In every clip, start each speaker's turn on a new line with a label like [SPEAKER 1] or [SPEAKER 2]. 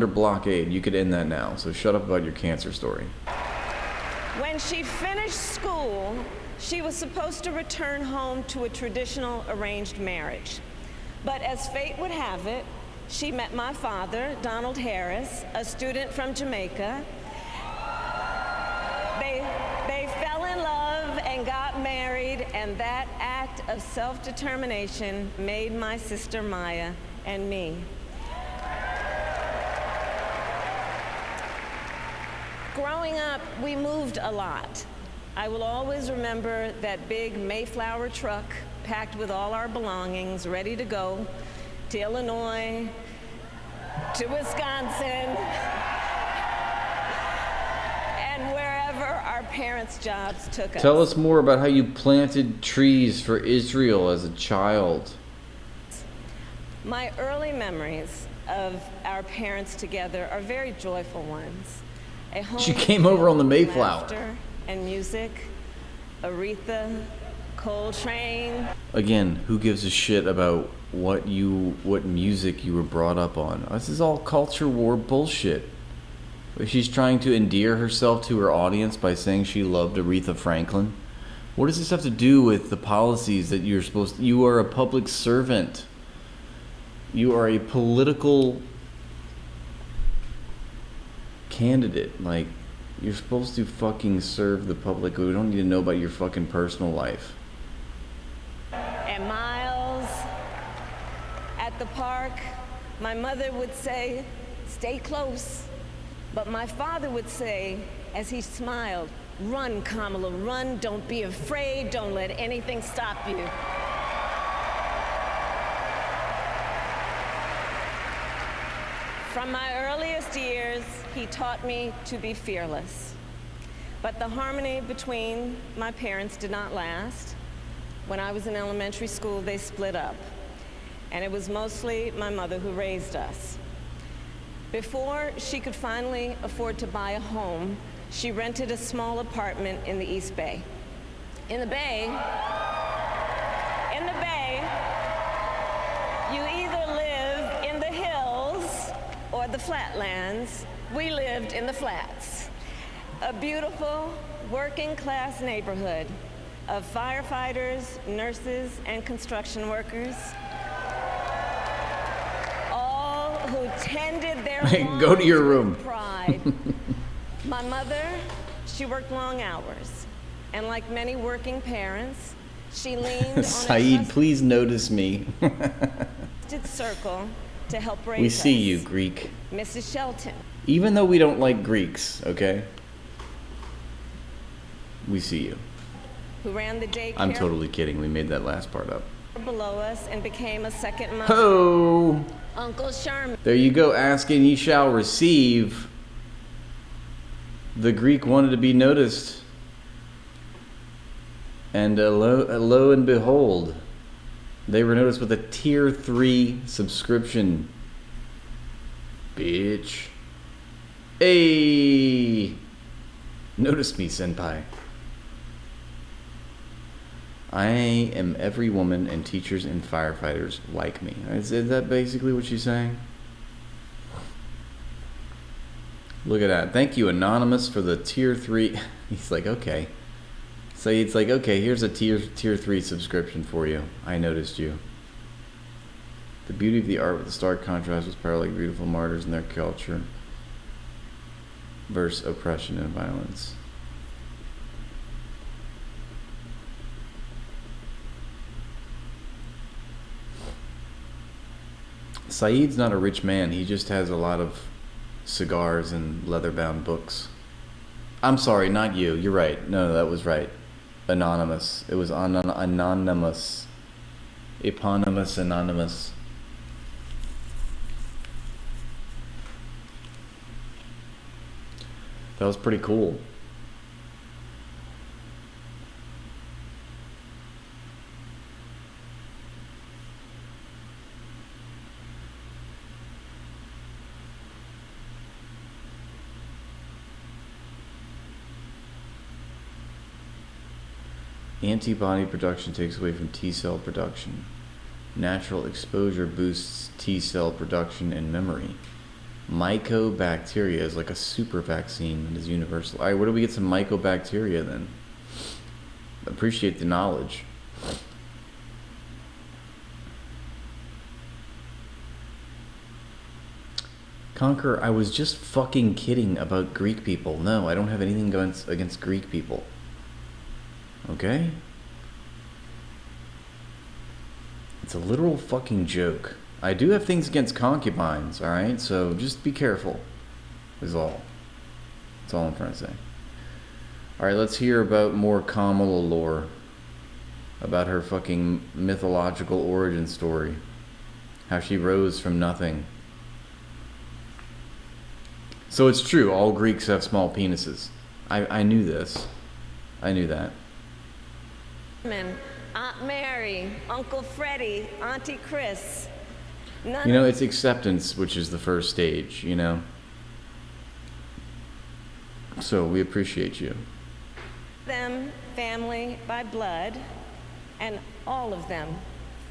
[SPEAKER 1] under blockade. You could end that now, so shut up about your cancer story.
[SPEAKER 2] When she finished school, she was supposed to return home to a traditional arranged marriage. But as fate would have it, she met my father, Donald Harris, a student from Jamaica. They fell in love and got married, and that act of self-determination made my sister Maya and me. Growing up, we moved a lot. I will always remember that big Mayflower truck packed with all our belongings, ready to go to Illinois, to Wisconsin, and wherever our parents' jobs took us.
[SPEAKER 1] Tell us more about how you planted trees for Israel as a child.
[SPEAKER 2] My early memories of our parents together are very joyful ones. A home
[SPEAKER 1] She came over on the Mayflower.
[SPEAKER 2] laughter and music, Aretha, Coltrane.
[SPEAKER 1] Again, who gives a shit about what music you were brought up on? This is all culture war bullshit. She's trying to endear herself to her audience by saying she loved Aretha Franklin. What does this have to do with the policies that you're supposed to? You are a public servant. You are a political candidate. Like, you're supposed to fucking serve the public. We don't need to know about your fucking personal life.
[SPEAKER 2] And Miles, at the park, my mother would say, "Stay close." But my father would say, as he smiled, "Run, Kamala, run. Don't be afraid. Don't let anything stop you." From my earliest years, he taught me to be fearless. But the harmony between my parents did not last. When I was in elementary school, they split up. And it was mostly my mother who raised us. Before she could finally afford to buy a home, she rented a small apartment in the East Bay. In the Bay, you either live in the hills or the flatlands. We lived in the flats. A beautiful working-class neighborhood of firefighters, nurses, and construction workers, all who tended their
[SPEAKER 1] Go to your room.
[SPEAKER 2] with pride. My mother, she worked long hours, and like many working parents, she leaned on
[SPEAKER 1] Saeed, please notice me.
[SPEAKER 2] a trusted circle to help raise us.
[SPEAKER 1] We see you, Greek.
[SPEAKER 2] Mrs. Shelton.
[SPEAKER 1] Even though we don't like Greeks, okay? We see you.
[SPEAKER 2] Who ran the daycare
[SPEAKER 1] I'm totally kidding. We made that last part up.
[SPEAKER 2] below us and became a second mother.
[SPEAKER 1] Ho!
[SPEAKER 2] Uncle Sherman.
[SPEAKER 1] There you go. Ask and ye shall receive. The Greek wanted to be noticed. And lo and behold, they were noticed with a tier 3 subscription. Bitch. Hey! Notice me, senpai. I am every woman, and teachers and firefighters like me. Is that basically what she's saying? Look at that. Thank you, Anonymous, for the tier 3. He's like, okay. So it's like, okay, here's a tier 3 subscription for you. I noticed you. The beauty of the art with the stark contrast was parallel like beautiful martyrs in their culture versus oppression and violence. Saeed's not a rich man. He just has a lot of cigars and leather-bound books. I'm sorry, not you. You're right. No, that was right. Anonymous. It was anonymous. Eponymous, anonymous. That was pretty cool. Antibody production takes away from T-cell production. Natural exposure boosts T-cell production and memory. Mycobacteria is like a super vaccine that is universal. Alright, where do we get some mycobacteria then? Appreciate the knowledge. Conquer, I was just fucking kidding about Greek people. No, I don't have anything against Greek people. Okay? It's a literal fucking joke. I do have things against concubines, alright? So just be careful, is all. That's all I'm trying to say. Alright, let's hear about more Kamala lore. About her fucking mythological origin story. How she rose from nothing. So it's true, all Greeks have small penises. I knew this. I knew that.
[SPEAKER 2] Aunt Mary, Uncle Freddie, Auntie Chris.
[SPEAKER 1] You know, it's acceptance, which is the first stage, you know? So we appreciate you.
[SPEAKER 2] Them family by blood, and all of them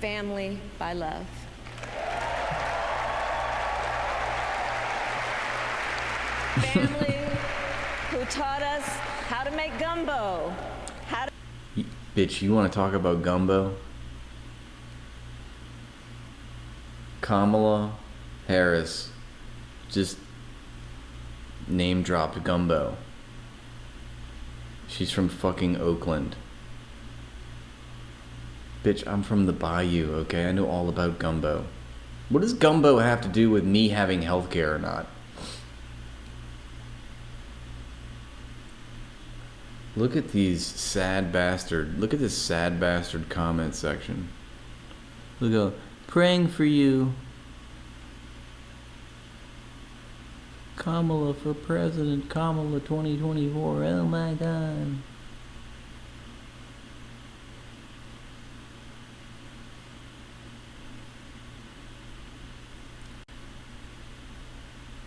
[SPEAKER 2] family by love. Family who taught us how to make gumbo,
[SPEAKER 1] Bitch, you want to talk about gumbo? Kamala Harris just name dropped gumbo. She's from fucking Oakland. Bitch, I'm from the Bayou, okay? I know all about gumbo. What does gumbo have to do with me having healthcare or not? Look at these sad bastard. Look at this sad bastard comment section. Look at praying for you. Kamala for president. Kamala 2024. Oh my god.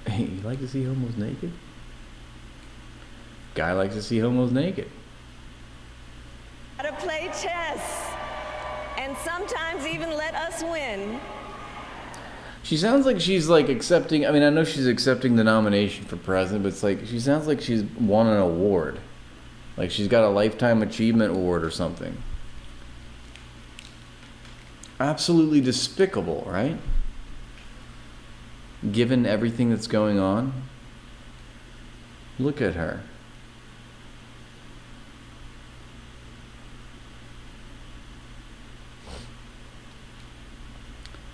[SPEAKER 1] Hey, you like to see homos naked? Guy likes to see homos naked.
[SPEAKER 2] how to play chess, and sometimes even let us win.
[SPEAKER 1] She sounds like she's like accepting, I mean, I know she's accepting the nomination for president, but it's like, she sounds like she's won an award. Like she's got a Lifetime Achievement Award or something. Absolutely despicable, right? Given everything that's going on. Look at her.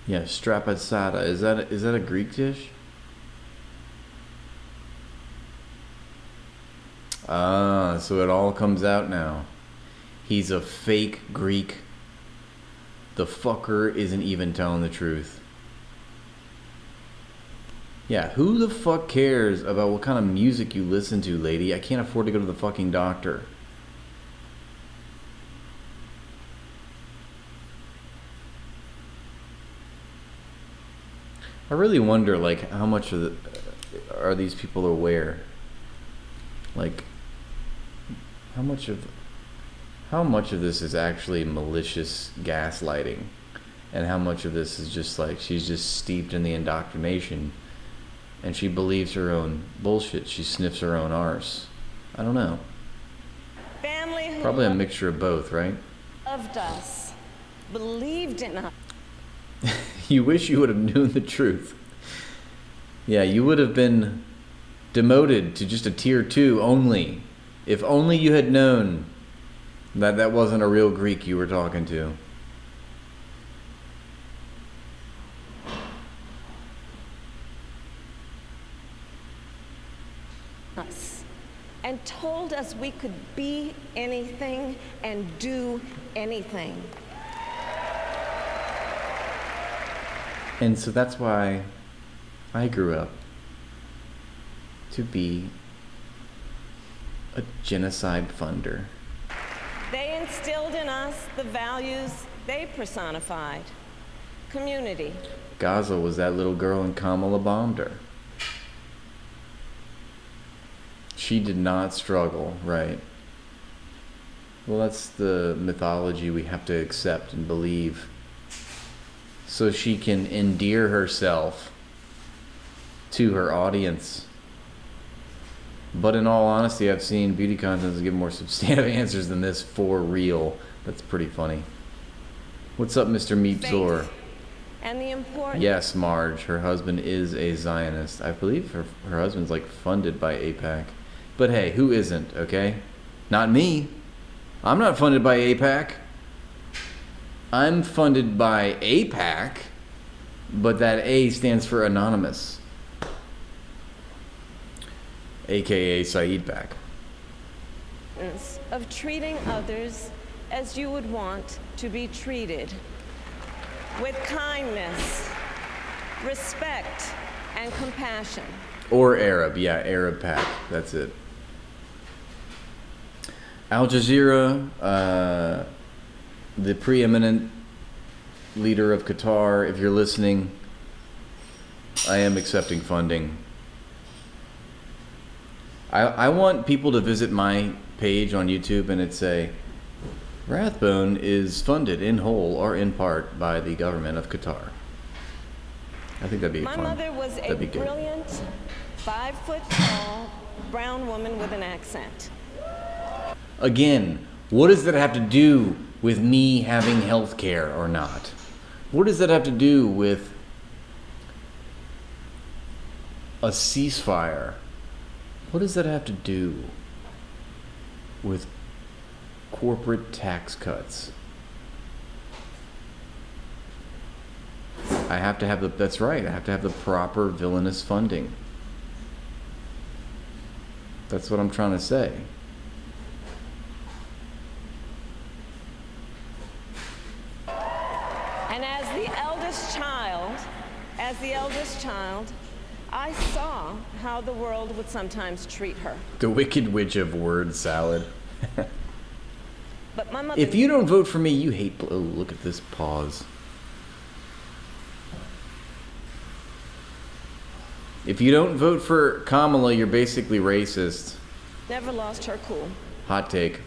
[SPEAKER 1] Yeah, strapazzata. Is that a Greek dish? Ah, so it all comes out now. He's a fake Greek. The fucker isn't even telling the truth. Yeah, who the fuck cares about what kind of music you listen to, lady? I can't afford to go to the fucking doctor. I really wonder, like, how much of are these people aware? Like, how much of this is actually malicious gaslighting, and how much of this is just like she's just steeped in the indoctrination, and she believes her own bullshit. She sniffs her own arse. I don't know.
[SPEAKER 2] Family who
[SPEAKER 1] Probably a mixture of both, right?
[SPEAKER 2] loved us, believed in us.
[SPEAKER 1] You wish you would have known the truth. Yeah, you would have been demoted to just a tier 2 only. If only you had known that that wasn't a real Greek you were talking to.
[SPEAKER 2] Us, and told us we could be anything and do anything.
[SPEAKER 1] And so that's why I grew up to be a genocide funder.
[SPEAKER 2] They instilled in us the values they personified. Community.
[SPEAKER 1] Gaza was that little girl and Kamala bombed her. She did not struggle, right? Well, that's the mythology we have to accept and believe. So she can endear herself to her audience. But in all honesty, I've seen beauty contests give more substantive answers than this for real. That's pretty funny. What's up, Mr. Meepzor?
[SPEAKER 2] And the important...
[SPEAKER 1] Yes, Marge. Her husband is a Zionist. I believe her husband's like funded by AIPAC. But hey, who isn't, okay? Not me. I'm not funded by AIPAC. I'm funded by AIPAC, but that A stands for Anonymous. AKA Saeed Pack.
[SPEAKER 2] Of treating others as you would want to be treated, with kindness, respect, and compassion.
[SPEAKER 1] Or Arab, yeah, Arab Pack. That's it. Al Jazeera, the preeminent leader of Qatar, if you're listening, I am accepting funding. I want people to visit my page on YouTube and it say, Rathbone is funded in whole or in part by the government of Qatar. I think that'd be fun.
[SPEAKER 2] My mother was a brilliant, 5-foot-tall, brown woman with an accent.
[SPEAKER 1] Again, what does that have to do with me having health care or not? What does that have to do with a ceasefire? What does that have to do with corporate tax cuts? I have to have the, that's right, I have to have the proper villainous funding. That's what I'm trying to say.
[SPEAKER 2] And as the eldest child, I saw how the world would sometimes treat her.
[SPEAKER 1] The Wicked Witch of word salad.
[SPEAKER 2] But my mother...
[SPEAKER 1] If you don't vote for me, you hate... Oh, look at this pause. If you don't vote for Kamala, you're basically racist.
[SPEAKER 2] Never lost her cool.
[SPEAKER 1] Hot take.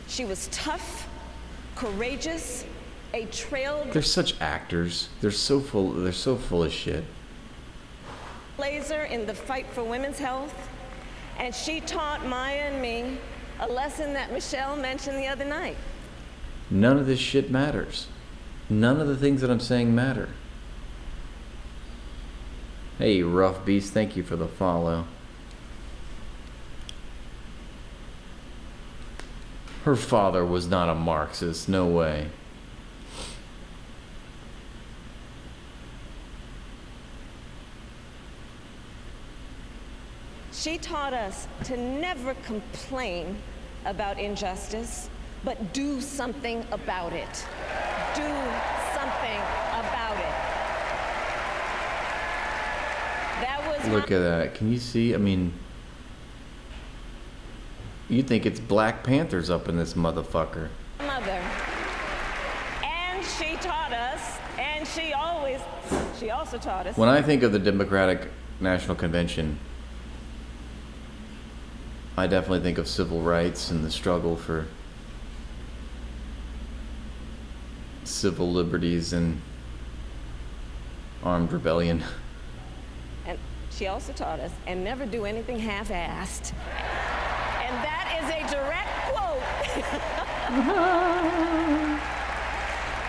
[SPEAKER 2] She was tough, courageous, a
[SPEAKER 1] They're such actors. They're so full of shit.
[SPEAKER 2] Blazer in the fight for women's health, and she taught Maya and me a lesson that Michelle mentioned the other night.
[SPEAKER 1] None of this shit matters. None of the things that I'm saying matter. Hey, Rough Beast, thank you for the follow. Her father was not a Marxist, no way.
[SPEAKER 2] She taught us to never complain about injustice, but do something about it. Do something about it. That was
[SPEAKER 1] Look at that. Can you see? I mean, you'd think it's Black Panthers up in this motherfucker.
[SPEAKER 2] my mother. And she taught us, and she also taught us.
[SPEAKER 1] When I think of the Democratic National Convention, I definitely think of civil rights and the struggle for civil liberties and armed rebellion.
[SPEAKER 2] And she also taught us, and never do anything half-assed. And that is a direct quote.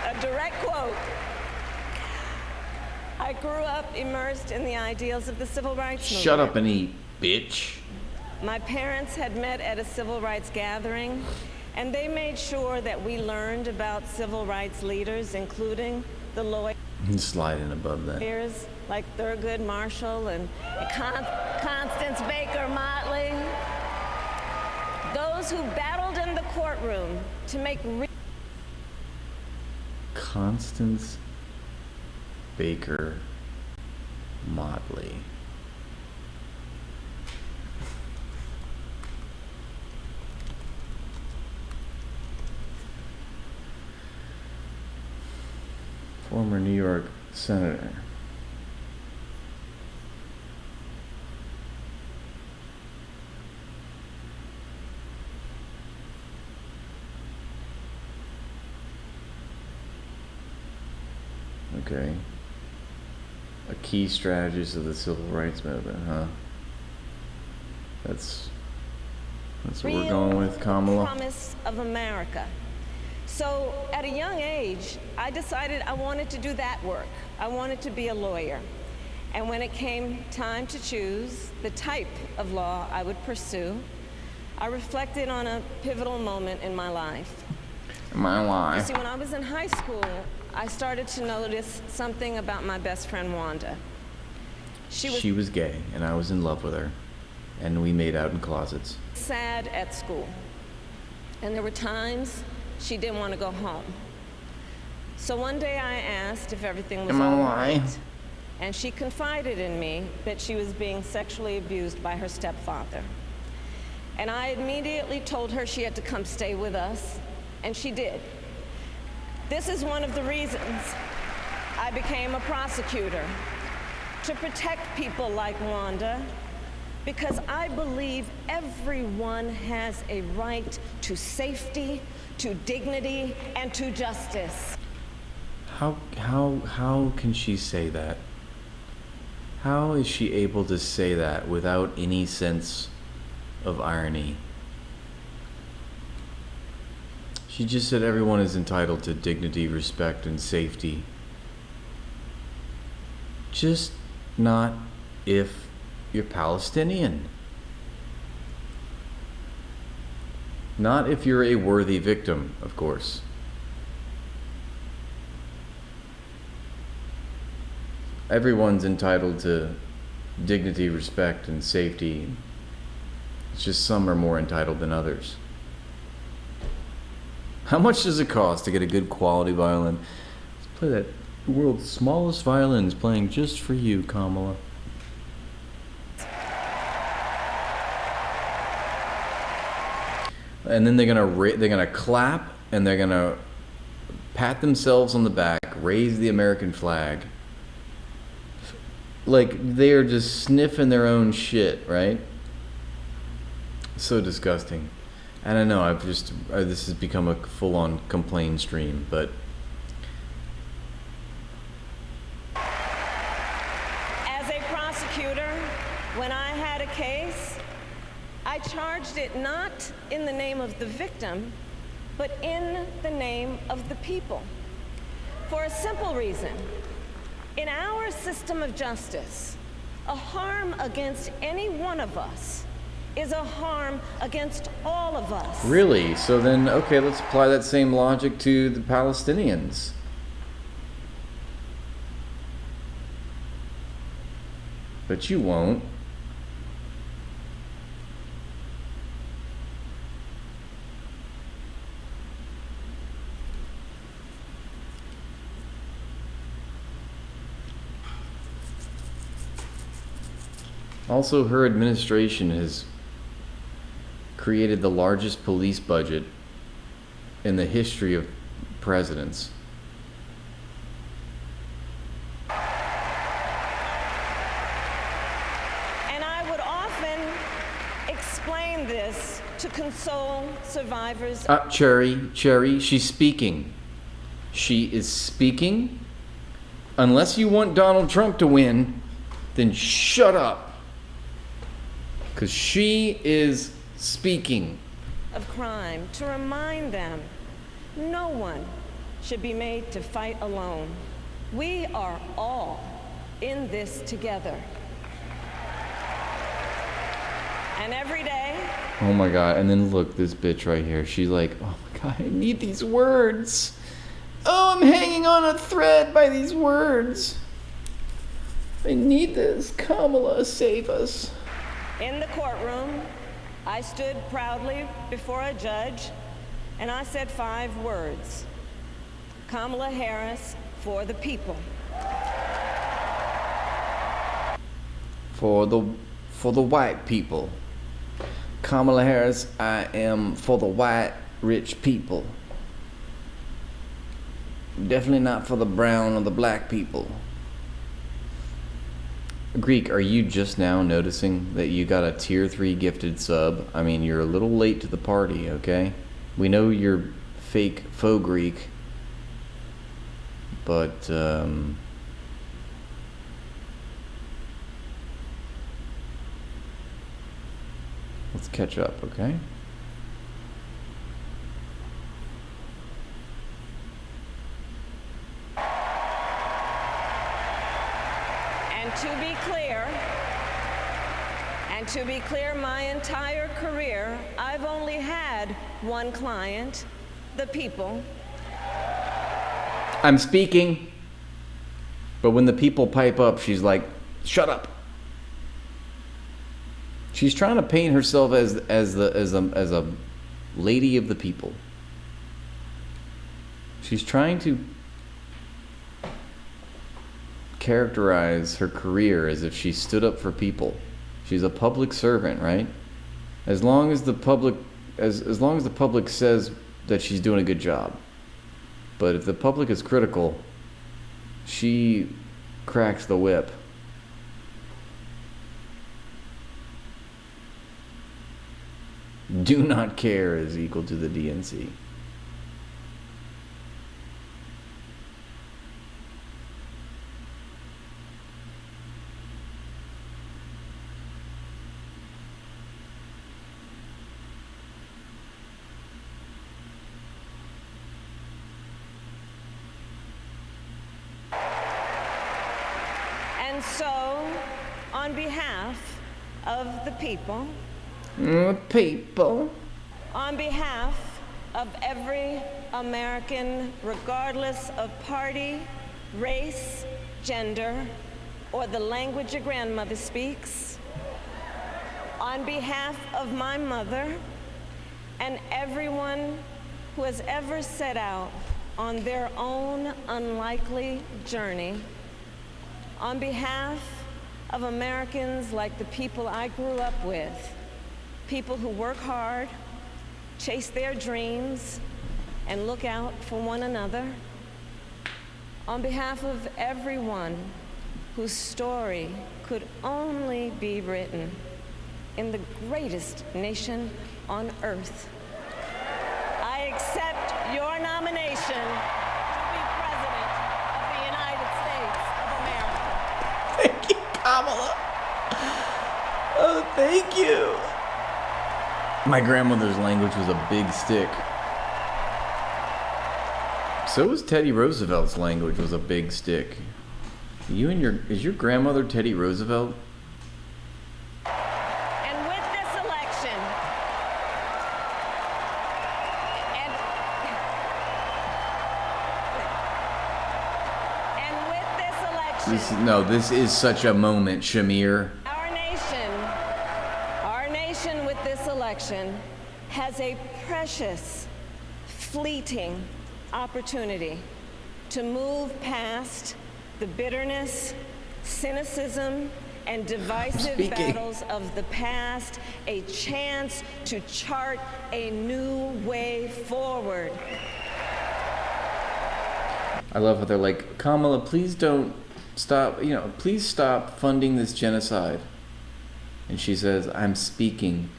[SPEAKER 2] A direct quote. I grew up immersed in the ideals of the civil rights movement.
[SPEAKER 1] Shut up and eat, bitch.
[SPEAKER 2] My parents had met at a civil rights gathering, and they made sure that we learned about civil rights leaders, including the lawyers
[SPEAKER 1] Slide in above that.
[SPEAKER 2] like Thurgood Marshall and Constance Baker Motley. Those who battled in the courtroom to make
[SPEAKER 1] Constance Baker Motley. Former New York Senator. Okay. A key strategist of the civil rights movement, huh? That's what we're going with, Kamala.
[SPEAKER 2] Promise of America. So at a young age, I decided I wanted to do that work. I wanted to be a lawyer. And when it came time to choose the type of law I would pursue, I reflected on a pivotal moment in my life. You see, when I was in high school, I started to notice something about my best friend Wanda.
[SPEAKER 1] She was gay, and I was in love with her, and we made out in closets.
[SPEAKER 2] Sad at school, and there were times she didn't want to go home. So one day I asked if everything was all right, and she confided in me that she was being sexually abused by her stepfather. And I immediately told her she had to come stay with us, and she did. This is one of the reasons I became a prosecutor, to protect people like Wanda, because I believe everyone has a right to safety, to dignity, and to justice.
[SPEAKER 1] How can she say that? How is she able to say that without any sense of irony? She just said everyone is entitled to dignity, respect, and safety. Just not if you're Palestinian. Not if you're a worthy victim, of course. Everyone's entitled to dignity, respect, and safety. It's just some are more entitled than others. How much does it cost to get a good quality violin? Let's play that world's smallest violins playing just for you, Kamala. And then they're gonna clap, and they're gonna pat themselves on the back, raise the American flag. Like they are just sniffing their own shit, right? So disgusting. And I know this has become a full-on complaint stream, but
[SPEAKER 2] as a prosecutor, when I had a case, I charged it not in the name of the victim, but in the name of the people. For a simple reason. In our system of justice, a harm against any one of us is a harm against all of us.
[SPEAKER 1] Really? So then, okay, let's apply that same logic to the Palestinians. But you won't. Also, her administration has created the largest police budget in the history of presidents.
[SPEAKER 2] And I would often explain this to console survivors.
[SPEAKER 1] Cherry, she's speaking. She is speaking. Unless you want Donald Trump to win, then shut up. Because she is speaking.
[SPEAKER 2] Of crime, to remind them no one should be made to fight alone. We are all in this together. And every day.
[SPEAKER 1] Oh my God, and then look, this bitch right here. She's like, oh my God, I need these words. Oh, I'm hanging on a thread by these words. I need this. Kamala, save us.
[SPEAKER 2] In the courtroom, I stood proudly before a judge, and I said 5 words. Kamala Harris, for the people.
[SPEAKER 1] For the white people. Kamala Harris, I am for the white, rich people. Definitely not for the brown or the black people. Greek, are you just now noticing that you got a tier 3 gifted sub? I mean, you're a little late to the party, okay? We know you're faux Greek, but Let's catch up, okay?
[SPEAKER 2] And to be clear, my entire career, I've only had one client, the people.
[SPEAKER 1] I'm speaking. But when the people pipe up, she's like, shut up. She's trying to paint herself as a lady of the people. She's trying to characterize her career as if she stood up for people. She's a public servant, right? As long as the public says that she's doing a good job. But if the public is critical, she cracks the whip. Do not care is equal to the DNC.
[SPEAKER 2] And so, on behalf of the people, on behalf of every American, regardless of party, race, gender, or the language your grandmother speaks, on behalf of my mother and everyone who has ever set out on their own unlikely journey, on behalf of Americans like the people I grew up with, people who work hard, chase their dreams, and look out for one another, on behalf of everyone whose story could only be written in the greatest nation on earth, I accept your nomination to be President of the United States of America.
[SPEAKER 1] Thank you, Kamala. Oh, thank you. My grandmother's language was a big stick. So was Teddy Roosevelt's language was a big stick. Is your grandmother Teddy Roosevelt?
[SPEAKER 2] And with this election,
[SPEAKER 1] This is such a moment, Shamir.
[SPEAKER 2] Our nation with this election has a precious, fleeting opportunity to move past the bitterness, cynicism, and divisive battles of the past, a chance to chart a new way forward.
[SPEAKER 1] I love how they're like, Kamala, please don't stop, please stop funding this genocide. And she says, I'm speaking.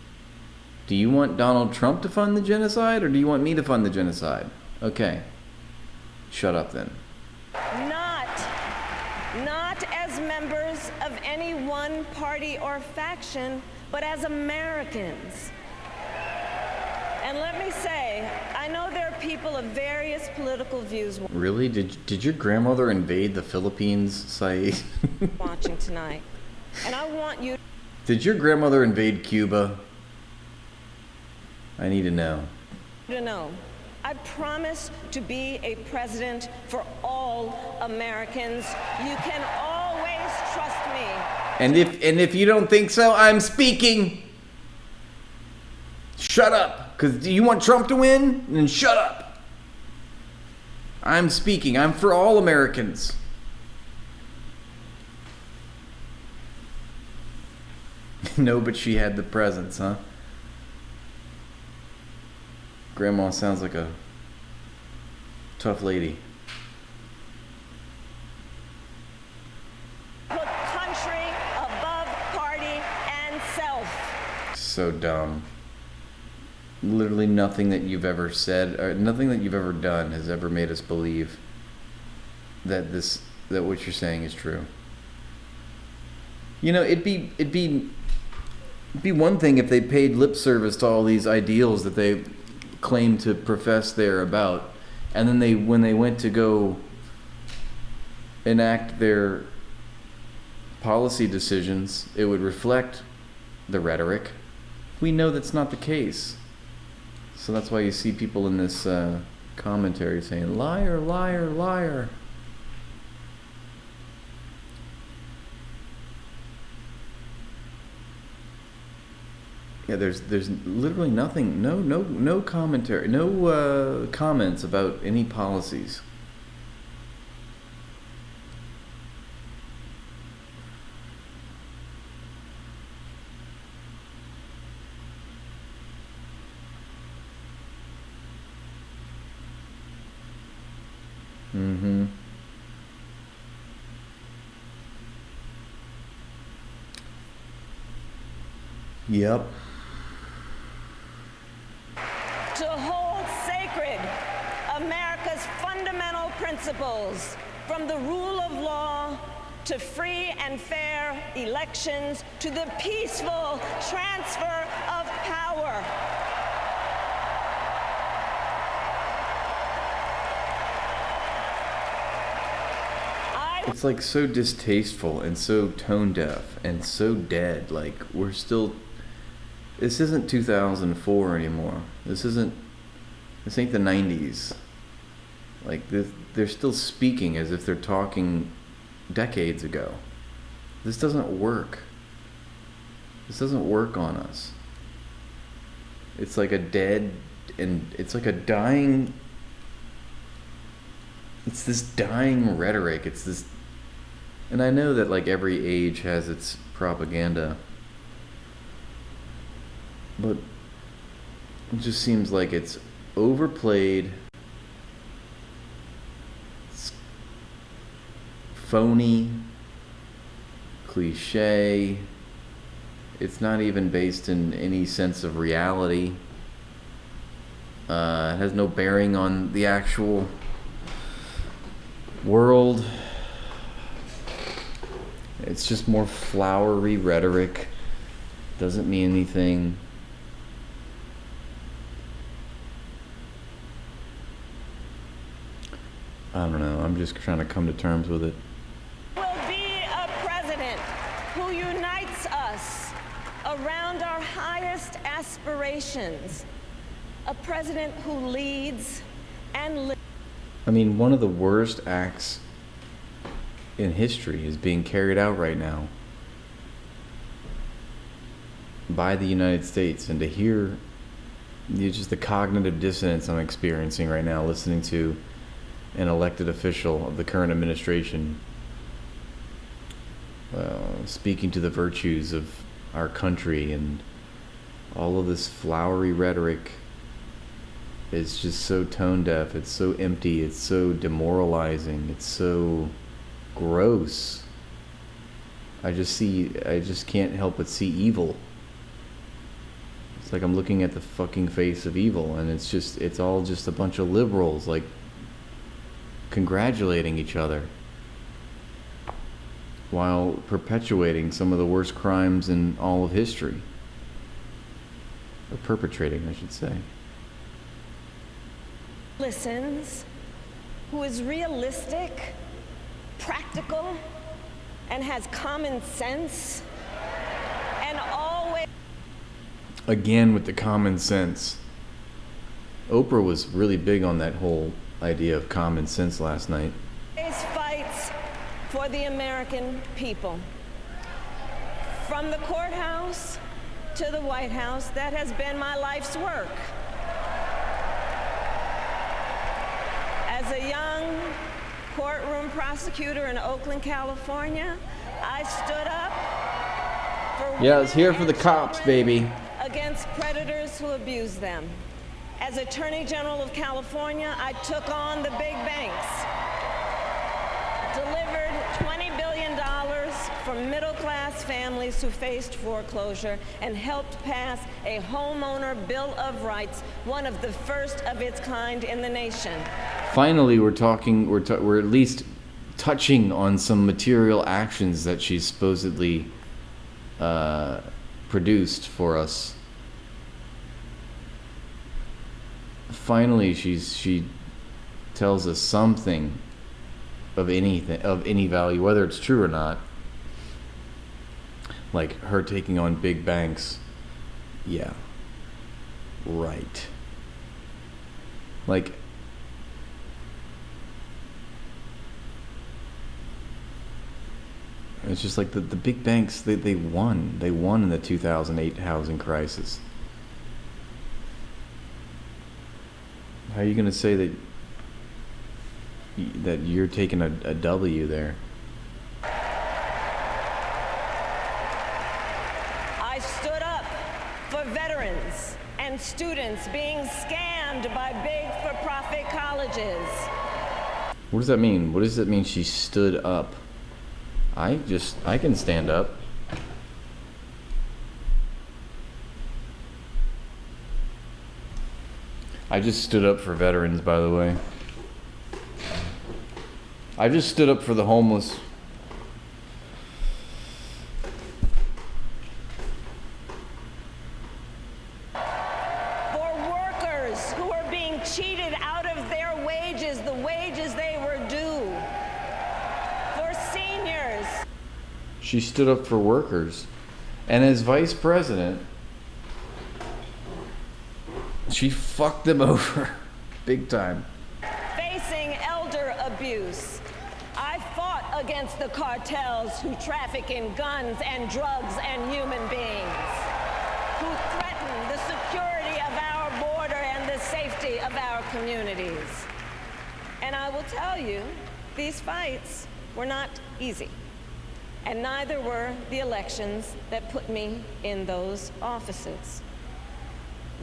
[SPEAKER 1] Do you want Donald Trump to fund the genocide, or do you want me to fund the genocide? Okay. Shut up then.
[SPEAKER 2] Not as members of any one party or faction, but as Americans. And let me say, I know there are people of various political views.
[SPEAKER 1] Really? Did your grandmother invade the Philippines, Saeed?
[SPEAKER 2] Watching tonight. And I want you
[SPEAKER 1] Did your grandmother invade Cuba? I need to know.
[SPEAKER 2] I promise to be a president for all Americans. You can always trust me.
[SPEAKER 1] And if you don't think so, I'm speaking. Shut up. Because do you want Trump to win? Then shut up. I'm speaking. I'm for all Americans. No, but she had the presence, huh? Grandma sounds like a tough lady.
[SPEAKER 2] Put country above party and self.
[SPEAKER 1] So dumb. Literally nothing that you've ever said or nothing that you've ever done has ever made us believe that what you're saying is true. It'd be It'd be one thing if they paid lip service to all these ideals that they claim to profess they're about, and then when they went to go enact their policy decisions, it would reflect the rhetoric. We know that's not the case. So that's why you see people in this commentary saying, liar, liar, liar. Yeah, there's literally nothing, no commentary, no comments about any policies. Mm-hmm. Yep.
[SPEAKER 2] To hold sacred America's fundamental principles, from the rule of law to free and fair elections to the peaceful transfer of power.
[SPEAKER 1] It's like so distasteful and so tone deaf and so dead. Like, we're still, this isn't 2004 anymore. This ain't the 90s. Like, they're still speaking as if they're talking decades ago. This doesn't work. This doesn't work on us. It's like a dead, and it's like a dying, it's this dying rhetoric. It's this, and I know that like every age has its propaganda, but it just seems like it's overplayed, it's phony, cliche. It's not even based in any sense of reality. It has no bearing on the actual world. It's just more flowery rhetoric. Doesn't mean anything. I don't know. I'm just trying to come to terms with it.
[SPEAKER 2] Will be a president who unites us around our highest aspirations. A president who leads and lives.
[SPEAKER 1] I mean, one of the worst acts in history is being carried out right now by the United States. And to hear just the cognitive dissonance I'm experiencing right now listening to an elected official of the current administration speaking to the virtues of our country, and all of this flowery rhetoric is just so tone deaf, it's so empty, it's so demoralizing, it's so gross. I just can't help but see evil. It's like I'm looking at the fucking face of evil, and it's all just a bunch of liberals like congratulating each other while perpetuating some of the worst crimes in all of history. Or perpetrating, I should say.
[SPEAKER 2] Listens, who is realistic, practical, and has common sense, and always...
[SPEAKER 1] Again with the common sense. Oprah was really big on that whole idea of common sense last night.
[SPEAKER 2] fights for the American people. From the courthouse to the White House, that has been my life's work. As a young courtroom prosecutor in Oakland, California, I stood up for
[SPEAKER 1] I was here for the cops, baby.
[SPEAKER 2] Against predators who abuse them. As Attorney General of California, I took on the big banks, delivered $20 billion for middle-class families who faced foreclosure, and helped pass a homeowner Bill of Rights, one of the first of its kind in the nation.
[SPEAKER 1] Finally, we're at least touching on some material actions that she's supposedly produced for us. Finally, she tells us something of anything, of any value, whether it's true or not. Like her taking on big banks. Yeah. Right. Like, it's just like the big banks, they won. They won in the 2008 housing crisis. How are you going to say that you're taking a W there?
[SPEAKER 2] I stood up for veterans and students being scammed by big for-profit colleges.
[SPEAKER 1] What does that mean? What does it mean she stood up? I can stand up. I just stood up for veterans, by the way. I just stood up for the homeless.
[SPEAKER 2] For workers who are being cheated out of their wages, the wages they were due. For seniors.
[SPEAKER 1] She stood up for workers. And as vice president, she fucked them over big time.
[SPEAKER 2] Facing elder abuse. I fought against the cartels who traffic in guns and drugs and human beings, who threaten the security of our border and the safety of our communities. And I will tell you, these fights were not easy. And neither were the elections that put me in those offices.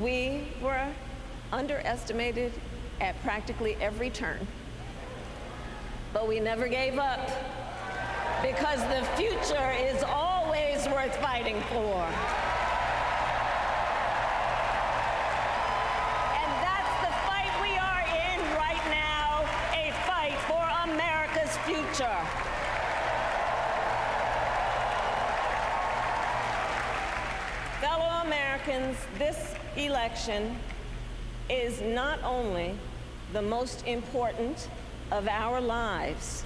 [SPEAKER 2] We were underestimated at practically every turn. But we never gave up, because the future is always worth fighting for. And that's the fight we are in right now, a fight for America's future. Fellow Americans, this election is not only the most important of our lives,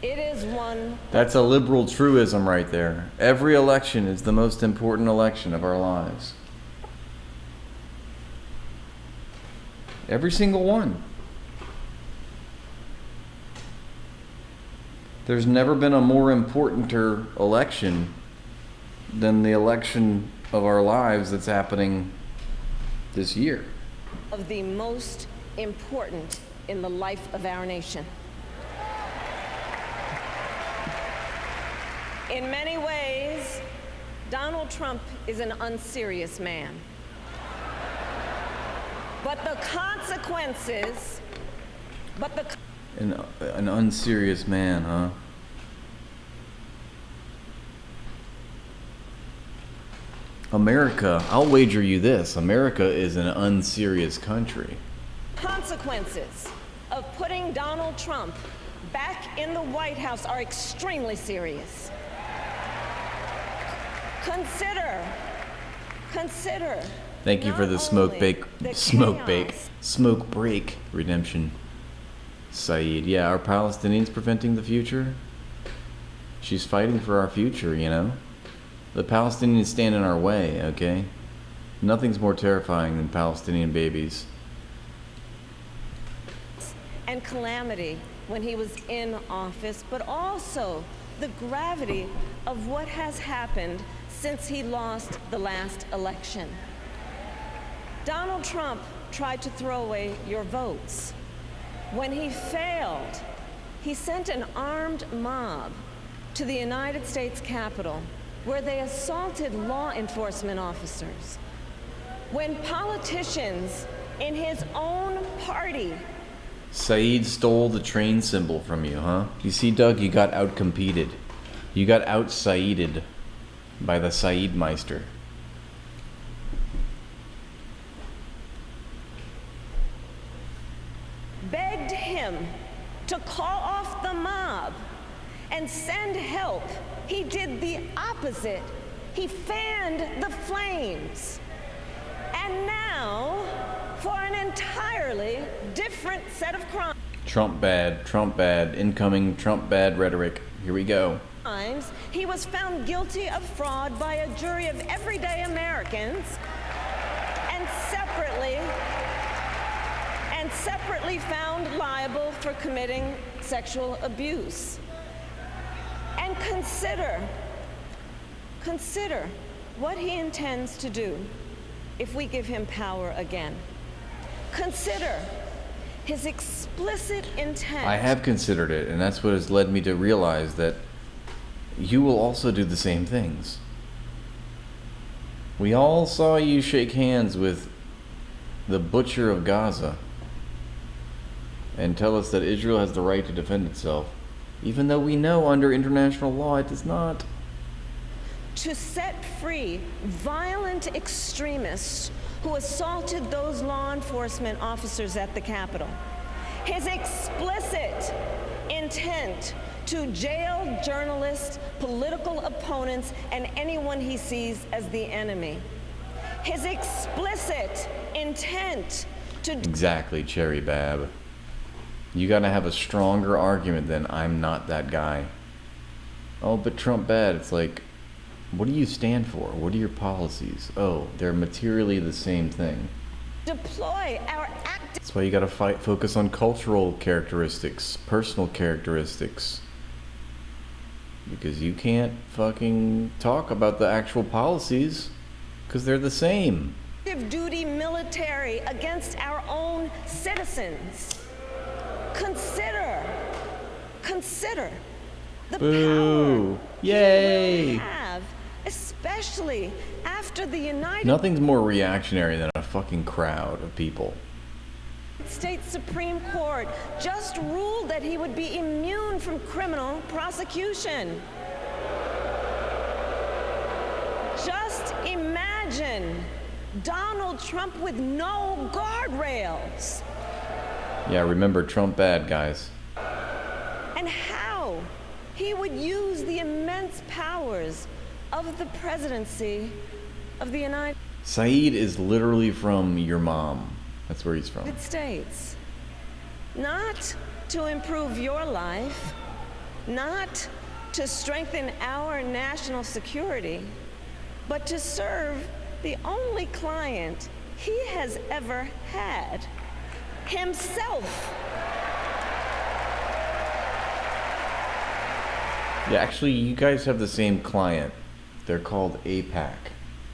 [SPEAKER 2] it is one...
[SPEAKER 1] That's a liberal truism right there. Every election is the most important election of our lives. Every single one. There's never been a more importanter election than the election of our lives that's happening this year.
[SPEAKER 2] Of the most important in the life of our nation. In many ways, Donald Trump is an unserious man. But the consequences,
[SPEAKER 1] An unserious man, huh? America, I'll wager you this, America is an unserious country.
[SPEAKER 2] consequences of putting Donald Trump back in the White House are extremely serious. Consider.
[SPEAKER 1] Thank you for the smoke break redemption, Saeed. Yeah, are Palestinians preventing the future? She's fighting for our future, you know? The Palestinians stand in our way, okay? Nothing's more terrifying than Palestinian babies.
[SPEAKER 2] And calamity when he was in office, but also the gravity of what has happened since he lost the last election. Donald Trump tried to throw away your votes. When he failed, he sent an armed mob to the United States Capitol, where they assaulted law enforcement officers. When politicians in his own party...
[SPEAKER 1] Saeed stole the train symbol from you, huh? You see, Doug, you got outcompeted. You got out-Saeeded by the Saeedmeister.
[SPEAKER 2] begged him to call off the mob and send help. He did the opposite. He fanned the flames. And now, for an entirely different set of
[SPEAKER 1] Trump bad, incoming Trump bad rhetoric. Here we go.
[SPEAKER 2] crimes, he was found guilty of fraud by a jury of everyday Americans and separately found liable for committing sexual abuse. And consider what he intends to do if we give him power again. Consider his explicit intent.
[SPEAKER 1] I have considered it, and that's what has led me to realize that you will also do the same things. We all saw you shake hands with the butcher of Gaza and tell us that Israel has the right to defend itself, even though we know under international law it does not.
[SPEAKER 2] To set free violent extremists who assaulted those law enforcement officers at the Capitol. His explicit intent to jail journalists, political opponents, and anyone he sees as the enemy. His explicit intent to...
[SPEAKER 1] Exactly, Cherry Bab. You gotta have a stronger argument than I'm not that guy. Oh, but Trump bad. It's like, what do you stand for? What are your policies? Oh, they're materially the same thing.
[SPEAKER 2] Deploy our active...
[SPEAKER 1] That's why you gotta focus on cultural characteristics, personal characteristics. Because you can't fucking talk about the actual policies, because they're the same.
[SPEAKER 2] Duty military against our own citizens. Consider the
[SPEAKER 1] Boo.
[SPEAKER 2] power
[SPEAKER 1] Yay.
[SPEAKER 2] we have, especially after the United
[SPEAKER 1] Nothing's more reactionary than a fucking crowd of people.
[SPEAKER 2] States Supreme Court just ruled that he would be immune from criminal prosecution. Just imagine Donald Trump with no guardrails.
[SPEAKER 1] Yeah, remember, Trump bad, guys.
[SPEAKER 2] And how he would use the immense powers of the presidency of the United
[SPEAKER 1] Saeed is literally from your mom. That's where he's from.
[SPEAKER 2] States. Not to improve your life, not to strengthen our national security, but to serve the only client he has ever had, himself.
[SPEAKER 1] Yeah, actually, you guys have the same client. They're called APAC.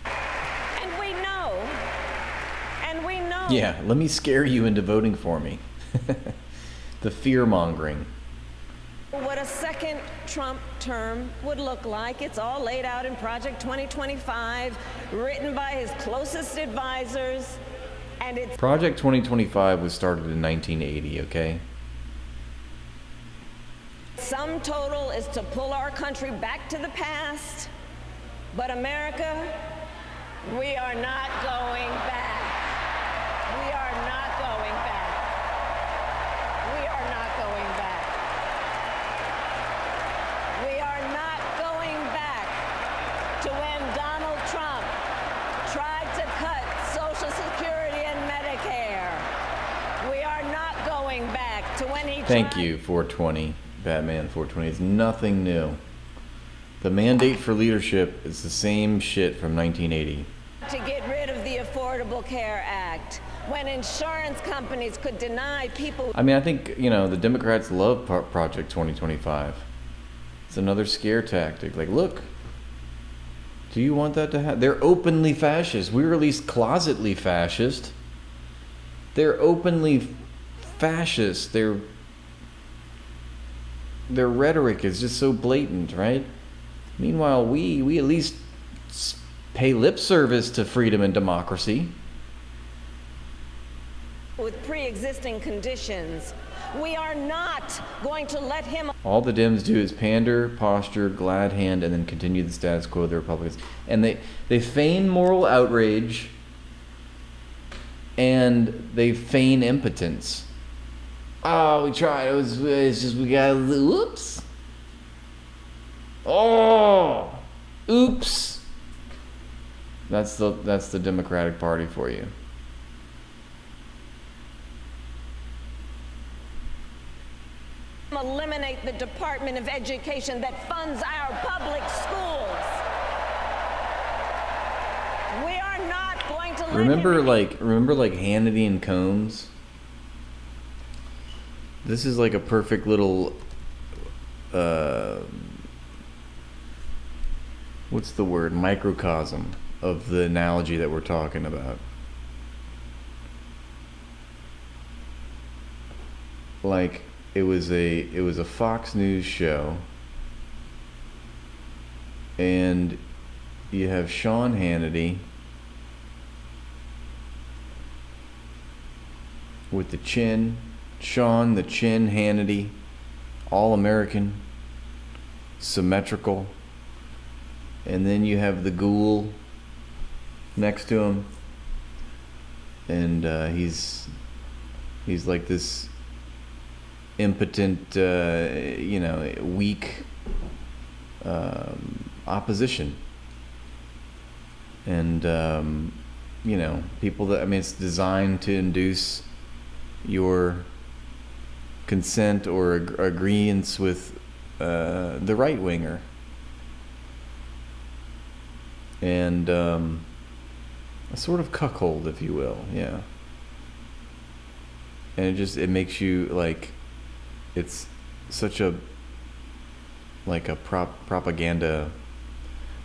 [SPEAKER 2] And we know.
[SPEAKER 1] Yeah, let me scare you into voting for me. The fear-mongering.
[SPEAKER 2] What a second Trump term would look like. It's all laid out in Project 2025, written by his closest advisors, and it's...
[SPEAKER 1] Project 2025 was started in 1980, okay?
[SPEAKER 2] Sum total is to pull our country back to the past. But America, we are not going back. We are not going back. We are not going back. We are not going back to when Donald Trump tried to cut Social Security and Medicare. We are not going back to when he
[SPEAKER 1] Thank you, 420. Batman 420. It's nothing new. The mandate for leadership is the same shit from 1980.
[SPEAKER 2] To get rid of the Affordable Care Act, when insurance companies could deny people...
[SPEAKER 1] I mean, I think, the Democrats love Project 2025. It's another scare tactic. Like, look, do you want that to happen? They're openly fascist. We were at least closetly fascist. They're openly fascist. Their rhetoric is just so blatant, right? Meanwhile, we at least pay lip service to freedom and democracy.
[SPEAKER 2] With pre-existing conditions, we are not going to let him...
[SPEAKER 1] All the Dems do is pander, posture, glad hand, and then continue the status quo of the Republicans. And they feign moral outrage, and they feign impotence. Oh, we tried. It's just we got... Whoops. Oh, oops. That's the Democratic Party for you.
[SPEAKER 2] Eliminate the Department of Education that funds our public schools. We are not going to
[SPEAKER 1] remember like Hannity and Combs? This is like a perfect little what's the word? Microcosm of the analogy that we're talking about. Like it was a Fox News show, and you have Sean Hannity with the chin, Sean the Chin Hannity, all American, symmetrical, and then you have the ghoul next to him, and he's like this impotent, weak opposition, and people that, I mean, it's designed to induce your consent or agreeance with the right winger, and a sort of cuckold, if you will, yeah. And it makes you like, it's such a propaganda.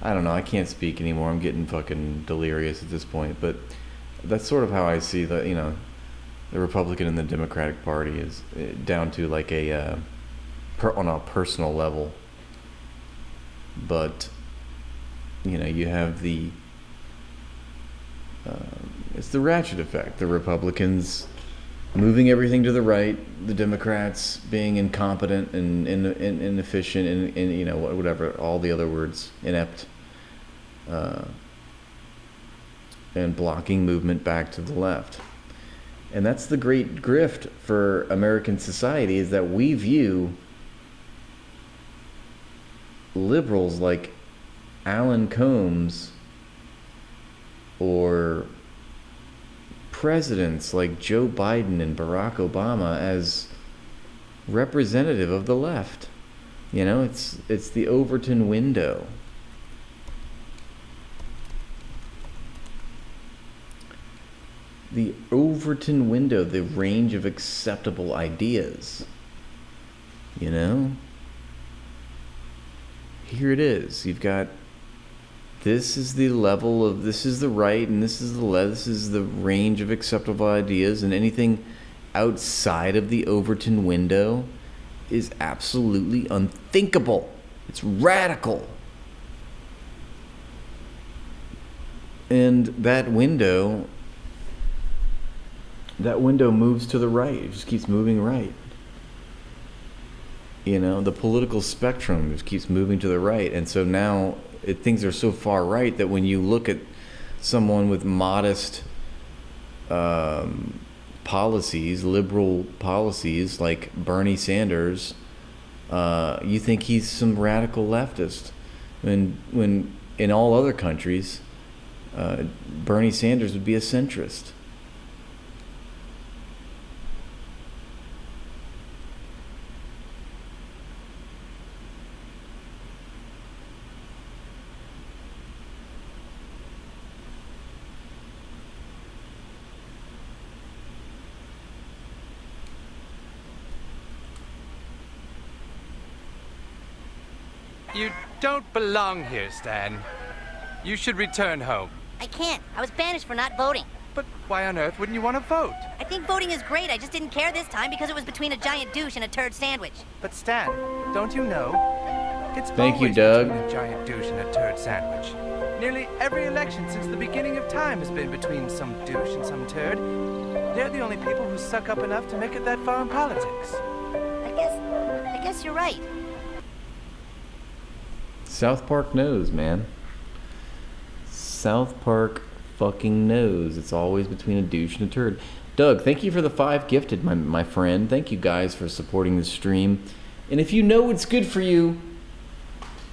[SPEAKER 1] I don't know, I can't speak anymore. I'm getting fucking delirious at this point, but that's sort of how I see the Republican and the Democratic Party is down to like on a personal level. But you have the it's the ratchet effect. The Republicans moving everything to the right, the Democrats being incompetent and inefficient and whatever, all the other words, inept, and blocking movement back to the left. And that's the great grift for American society, is that we view liberals like Alan Combs or presidents like Joe Biden and Barack Obama as representative of the left. It's the Overton window. The Overton window, the range of acceptable ideas. Here it is. You've got, this is the level of, this is the right, and this is the range of acceptable ideas, and anything outside of the Overton window is absolutely unthinkable. It's radical. And that window moves to the right. It just keeps moving right. The political spectrum just keeps moving to the right. And so now things are so far right that when you look at someone with modest policies, liberal policies like Bernie Sanders, you think he's some radical leftist. When in all other countries, Bernie Sanders would be a centrist.
[SPEAKER 3] You don't belong here, Stan. You should return home.
[SPEAKER 4] I can't. I was banished for not voting.
[SPEAKER 3] But why on earth wouldn't you want to vote?
[SPEAKER 4] I think voting is great. I just didn't care this time because it was between a giant douche and a turd sandwich.
[SPEAKER 3] But Stan, don't you know? It's
[SPEAKER 1] Thank you,
[SPEAKER 3] always
[SPEAKER 1] Doug.
[SPEAKER 3] between a giant douche and a turd sandwich. Nearly every election since the beginning of time has been between some douche and some turd. They're the only people who suck up enough to make it that far in politics.
[SPEAKER 4] I guess you're right.
[SPEAKER 1] South Park knows, man. South Park fucking knows. It's always between a douche and a turd. Doug, thank you for the 5 gifted, my friend. Thank you guys for supporting the stream. And if you know it's good for you,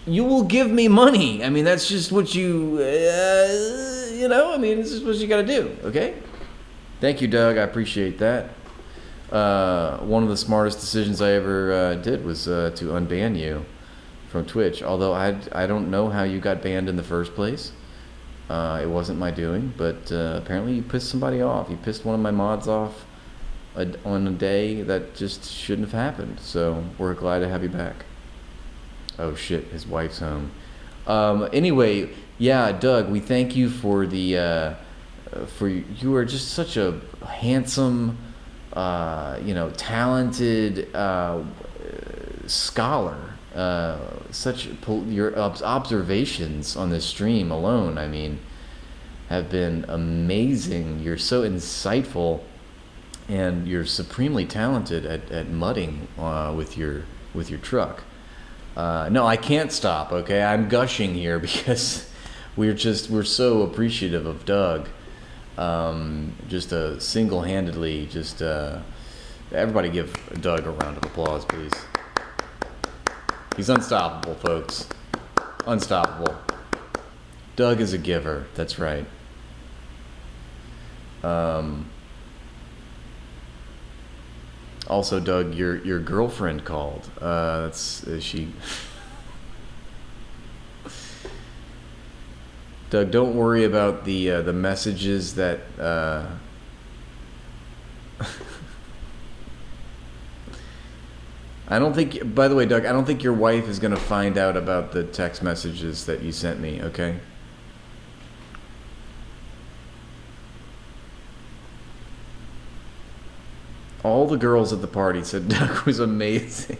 [SPEAKER 1] you will give me money. I mean, that's just what you you know, I mean, this is what you got to do, okay? Thank you, Doug. I appreciate that. One of the smartest decisions I ever did was to unban you from Twitch. Although I don't know how you got banned in the first place. It wasn't my doing, but apparently you pissed somebody off. You pissed one of my mods off on a day that just shouldn't have happened. So we're glad to have you back. Oh shit, his wife's home. Anyway, yeah, Doug, we thank you for the you are just such a handsome, talented scholar. Your observations on this stream alone, I mean, have been amazing. You're so insightful, and you're supremely talented at mudding with your truck. No, I can't stop. Okay, I'm gushing here because we're so appreciative of Doug. Just single-handedly, everybody give Doug a round of applause, please. He's unstoppable, folks. Unstoppable. Doug is a giver. That's right. Also, Doug, your girlfriend called. She. Doug, don't worry about the messages that. I don't think. By the way, Doug, I don't think your wife is gonna find out about the text messages that you sent me. Okay. All the girls at the party said Doug was amazing.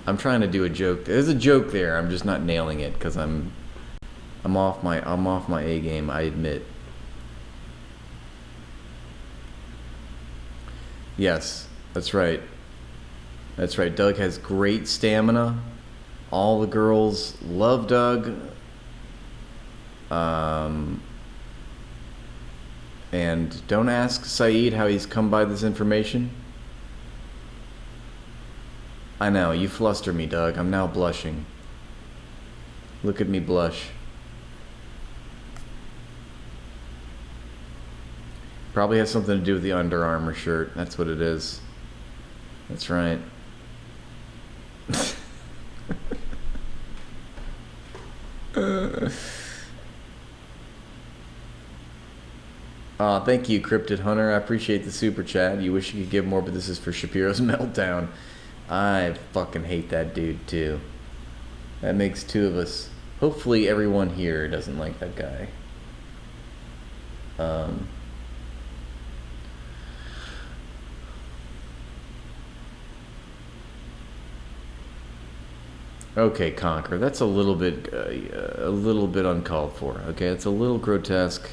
[SPEAKER 1] I'm trying to do a joke. There's a joke there. I'm just not nailing it because I'm off my A game. I admit. Yes, that's right. That's right. Doug has great stamina. All the girls love Doug. And don't ask Saeed how he's come by this information. I know, you fluster me, Doug. I'm now blushing. Look at me blush. Probably has something to do with the Under Armour shirt. That's what it is. That's right. Thank you, Cryptid Hunter. I appreciate the super chat. You wish you could give more, but this is for Shapiro's meltdown. I fucking hate that dude, too. That makes two of us. Hopefully everyone here doesn't like that guy. Okay, Conquer. That's a little bit uncalled for. Okay, it's a little grotesque.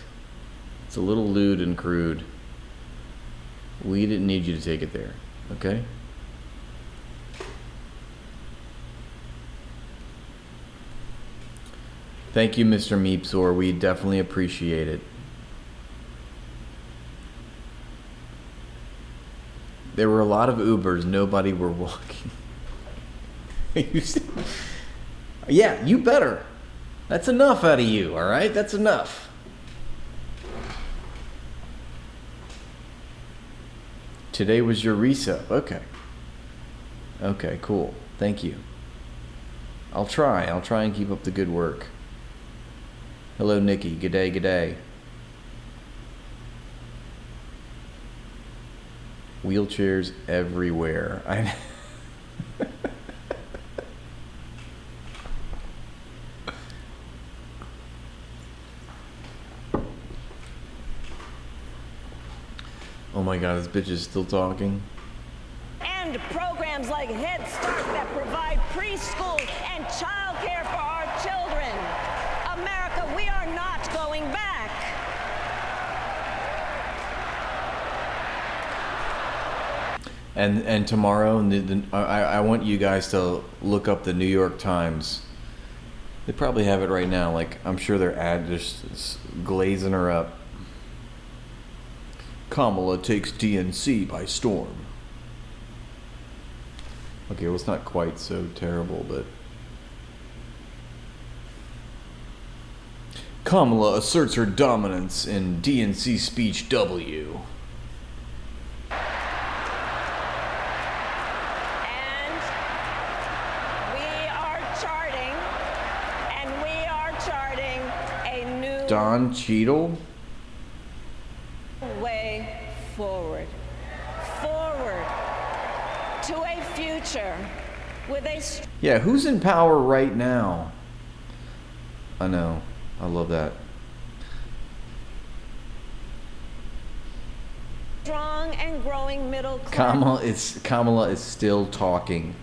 [SPEAKER 1] It's a little lewd and crude. We didn't need you to take it there. Okay. Thank you, Mr. Meepsor. We definitely appreciate it. There were a lot of Ubers. Nobody were walking. Yeah, you better. That's enough out of you, all right? That's enough. Today was your resub. Okay. Okay, cool. Thank you. I'll try and keep up the good work. Hello, Nikki. G'day, g'day. Wheelchairs everywhere. Oh my god, this bitch is still talking.
[SPEAKER 2] And programs like Head Start that provide preschool and childcare for our children. America, we are not going back.
[SPEAKER 1] And tomorrow, I want you guys to look up the New York Times. They probably have it right now. Like, I'm sure they're just glazing her up. Kamala takes DNC by storm. Okay, well, it's not quite so terrible, but Kamala asserts her dominance in DNC speech W.
[SPEAKER 2] And we are charting a new
[SPEAKER 1] Don Cheadle?
[SPEAKER 2] way forward. Forward to a future with a
[SPEAKER 1] Yeah, who's in power right now? I know. I love that.
[SPEAKER 2] strong and growing middle class.
[SPEAKER 1] Kamala is still talking.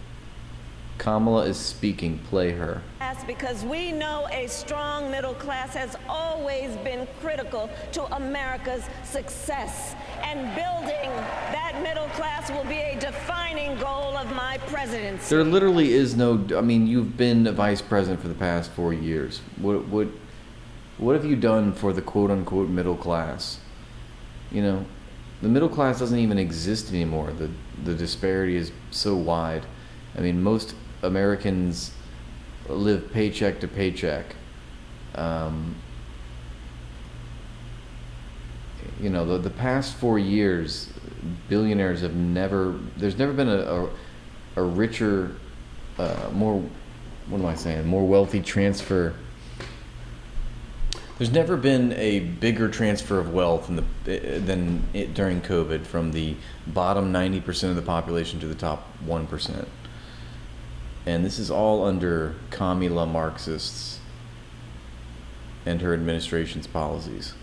[SPEAKER 1] Kamala is speaking. Play her.
[SPEAKER 2] Because we know a strong middle class has always been critical to America's success. And building that middle class will be a defining goal of my presidency.
[SPEAKER 1] There literally is no. I mean, you've been a vice president for the past 4 years. What have you done for the quote unquote middle class? You know, the middle class doesn't even exist anymore. The disparity is so wide. I mean, most Americans live paycheck to paycheck. You know, the past 4 years, billionaires have never. There's never been a richer, more. What am I saying? More wealthy transfer. There's never been a bigger transfer of wealth than during COVID, from the bottom 90% of the population to the top 1%. And this is all under Kamala Marxists and her administration's policies.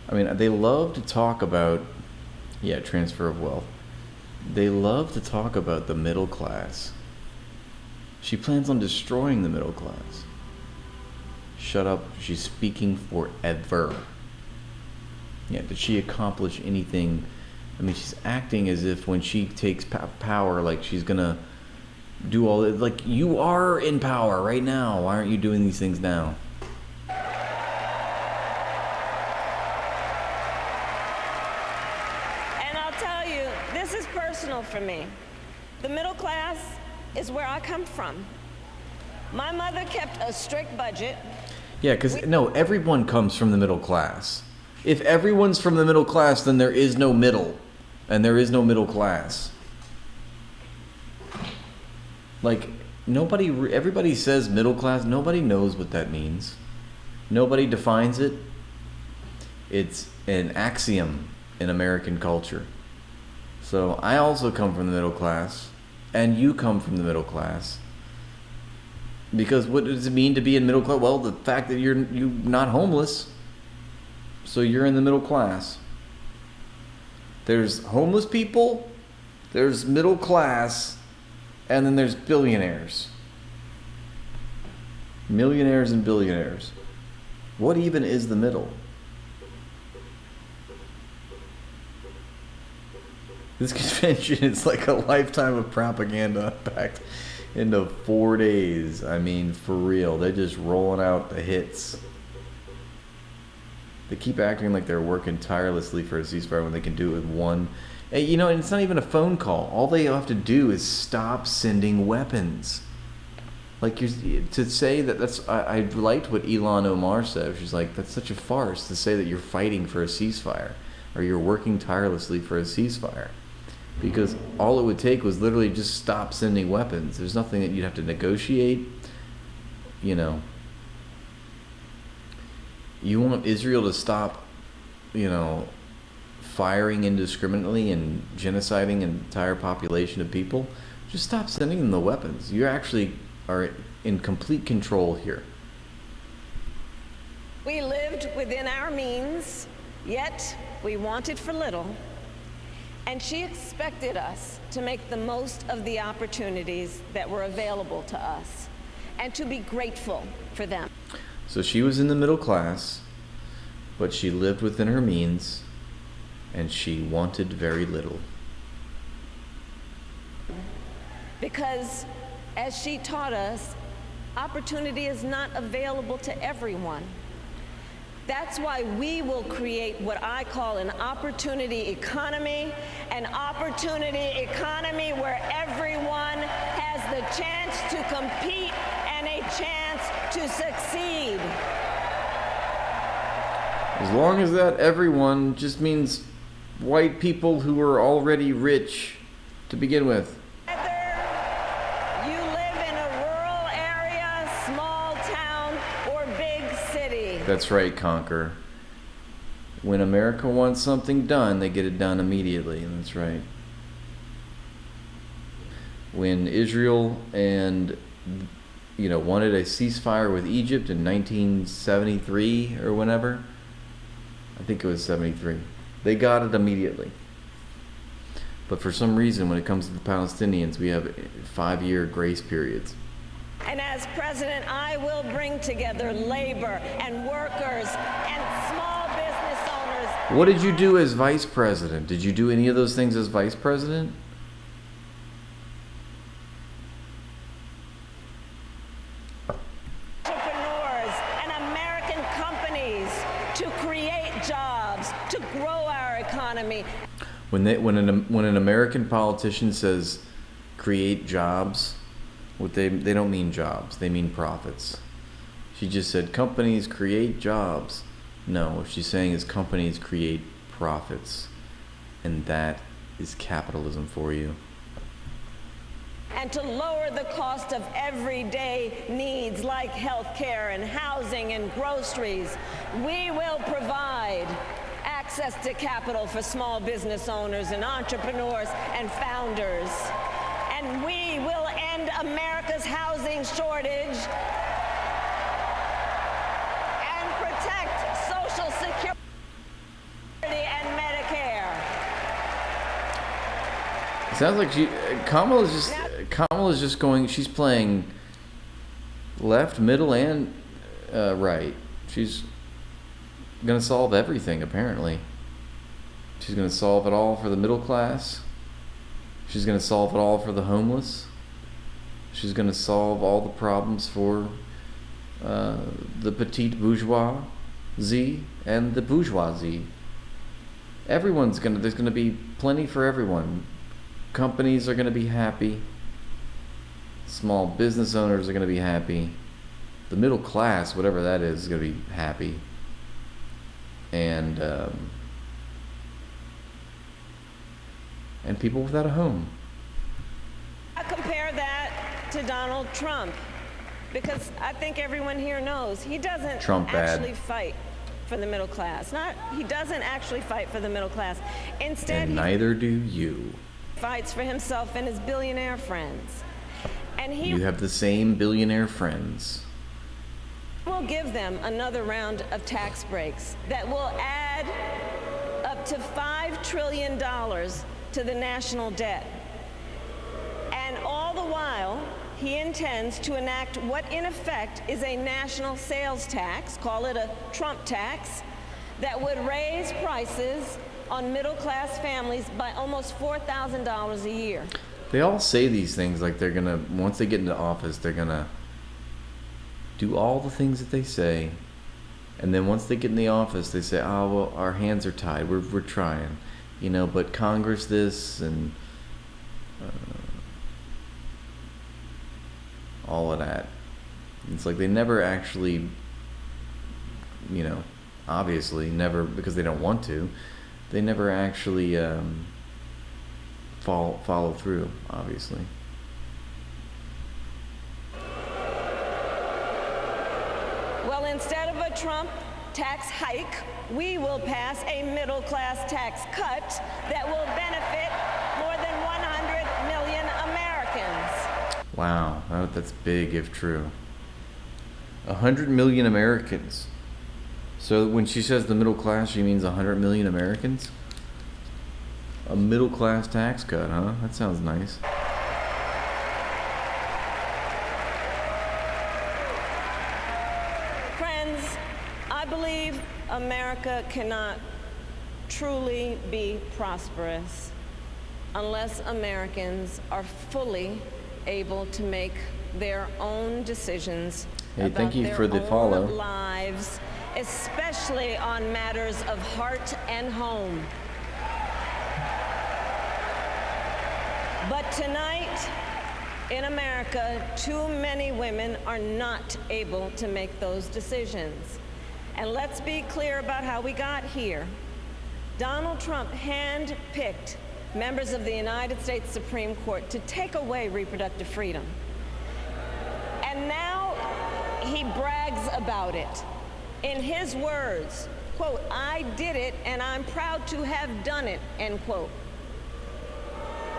[SPEAKER 1] I mean, they love to talk about, transfer of wealth. They love to talk about the middle class. She plans on destroying the middle class. Shut up. She's speaking forever. Yeah, did she accomplish anything? I mean, she's acting as if when she takes power, like she's gonna do all that. Like, you are in power right now. Why aren't you doing these things now?
[SPEAKER 2] And I'll tell you, this is personal for me. The middle class is where I come from. My mother kept a strict budget.
[SPEAKER 1] Yeah, because everyone comes from the middle class. If everyone's from the middle class, then there is no middle, and there is no middle class. Like, everybody says middle class. Nobody knows what that means. Nobody defines it. It's an axiom in American culture. So I also come from the middle class, and you come from the middle class. Because what does it mean to be in middle class? Well, the fact that you're not homeless, so you're in the middle class. There's homeless people, there's middle class, and then there's billionaires. Millionaires and billionaires. What even is the middle? This convention is like a lifetime of propaganda packed into 4 days. I mean, for real. They're just rolling out the hits. They keep acting like they're working tirelessly for a ceasefire when they can do it with one. And, and it's not even a phone call. All they have to do is stop sending weapons. Like, to say that I liked what Ilhan Omar said. She's like, that's such a farce to say that you're fighting for a ceasefire or you're working tirelessly for a ceasefire. Because all it would take was literally just stop sending weapons. There's nothing that you'd have to negotiate. You want Israel to stop, firing indiscriminately and genociding an entire population of people? Just stop sending them the weapons. You actually are in complete control here.
[SPEAKER 2] We lived within our means, yet we wanted for little. And she expected us to make the most of the opportunities that were available to us and to be grateful for them.
[SPEAKER 1] So she was in the middle class, but she lived within her means, and she wanted very little.
[SPEAKER 2] Because, as she taught us, opportunity is not available to everyone. That's why we will create what I call an opportunity economy where everyone has the chance to compete and a chance to succeed.
[SPEAKER 1] As long as that everyone just means white people who are already rich to begin with.
[SPEAKER 2] Whether you live in a rural area, small town, or big city.
[SPEAKER 1] That's right, Conquer. When America wants something done, they get it done immediately. That's right. When Israel and wanted a ceasefire with Egypt in 1973 or whenever, I think it was 73, they got it immediately. But for some reason, when it comes to the Palestinians, we have 5-year grace periods.
[SPEAKER 2] And as president, I will bring together labor and workers and small business owners.
[SPEAKER 1] What did you do as vice president? Did you do any of those things as vice president?
[SPEAKER 2] Entrepreneurs and American companies to create jobs, to grow our economy.
[SPEAKER 1] When an American politician says create jobs, they don't mean jobs, they mean profits. She just said companies create jobs. No, what she's saying is companies create profits. And that is capitalism for you.
[SPEAKER 2] And to lower the cost of everyday needs like health care and housing and groceries, we will provide access to capital for small business owners and entrepreneurs and founders. And we will end America's housing shortage and protect Social Security and Medicare.
[SPEAKER 1] It sounds like Kamala's just going, she's playing left, middle, and right. She's going to solve everything, apparently. She's going to solve it all for the middle class. She's going to solve it all for the homeless. She's going to solve all the problems for the petite bourgeoisie and the bourgeoisie. There's going to be plenty for everyone. Companies are going to be happy. Small business owners are going to be happy. The middle class, whatever that is going to be happy. And people without a home.
[SPEAKER 2] I compare that to Donald Trump, because I think everyone here knows he doesn't actually fight for the middle class. He doesn't actually fight for the middle class. Instead,
[SPEAKER 1] and neither do you.
[SPEAKER 2] He fights for himself and his billionaire friends. And
[SPEAKER 1] you have the same billionaire friends.
[SPEAKER 2] We'll give them another round of tax breaks that will add up to $5 trillion to the national debt. And all the while, he intends to enact what in effect is a national sales tax, call it a Trump tax, that would raise prices on middle-class families by almost $4,000 a year.
[SPEAKER 1] They all say these things like they're gonna, once they get into office, they're gonna do all the things that they say, and then once they get in the office, they say, "Oh well, our hands are tied. We're trying, but Congress this and all of that." It's like they never actually, obviously never, because they don't want to. They never actually follow through, obviously.
[SPEAKER 2] Well, instead of a Trump tax hike, we will pass a middle-class tax cut that will benefit more than 100 million Americans.
[SPEAKER 1] Wow, that's big if true. 100 million Americans. So when she says the middle class, she means 100 million Americans? A middle class tax cut, huh? That sounds nice.
[SPEAKER 2] Friends, I believe America cannot truly be prosperous unless Americans are fully able to make their own decisions about
[SPEAKER 1] thank you
[SPEAKER 2] their
[SPEAKER 1] for the
[SPEAKER 2] own
[SPEAKER 1] follow.
[SPEAKER 2] lives, especially on matters of heart and home. But tonight, In America, too many women are not able to make those decisions. And let's be clear about how we got here. Donald Trump handpicked members of the United States Supreme Court to take away reproductive freedom. And now he brags about it. In his words, quote, "I did it and I'm proud to have done it," end quote.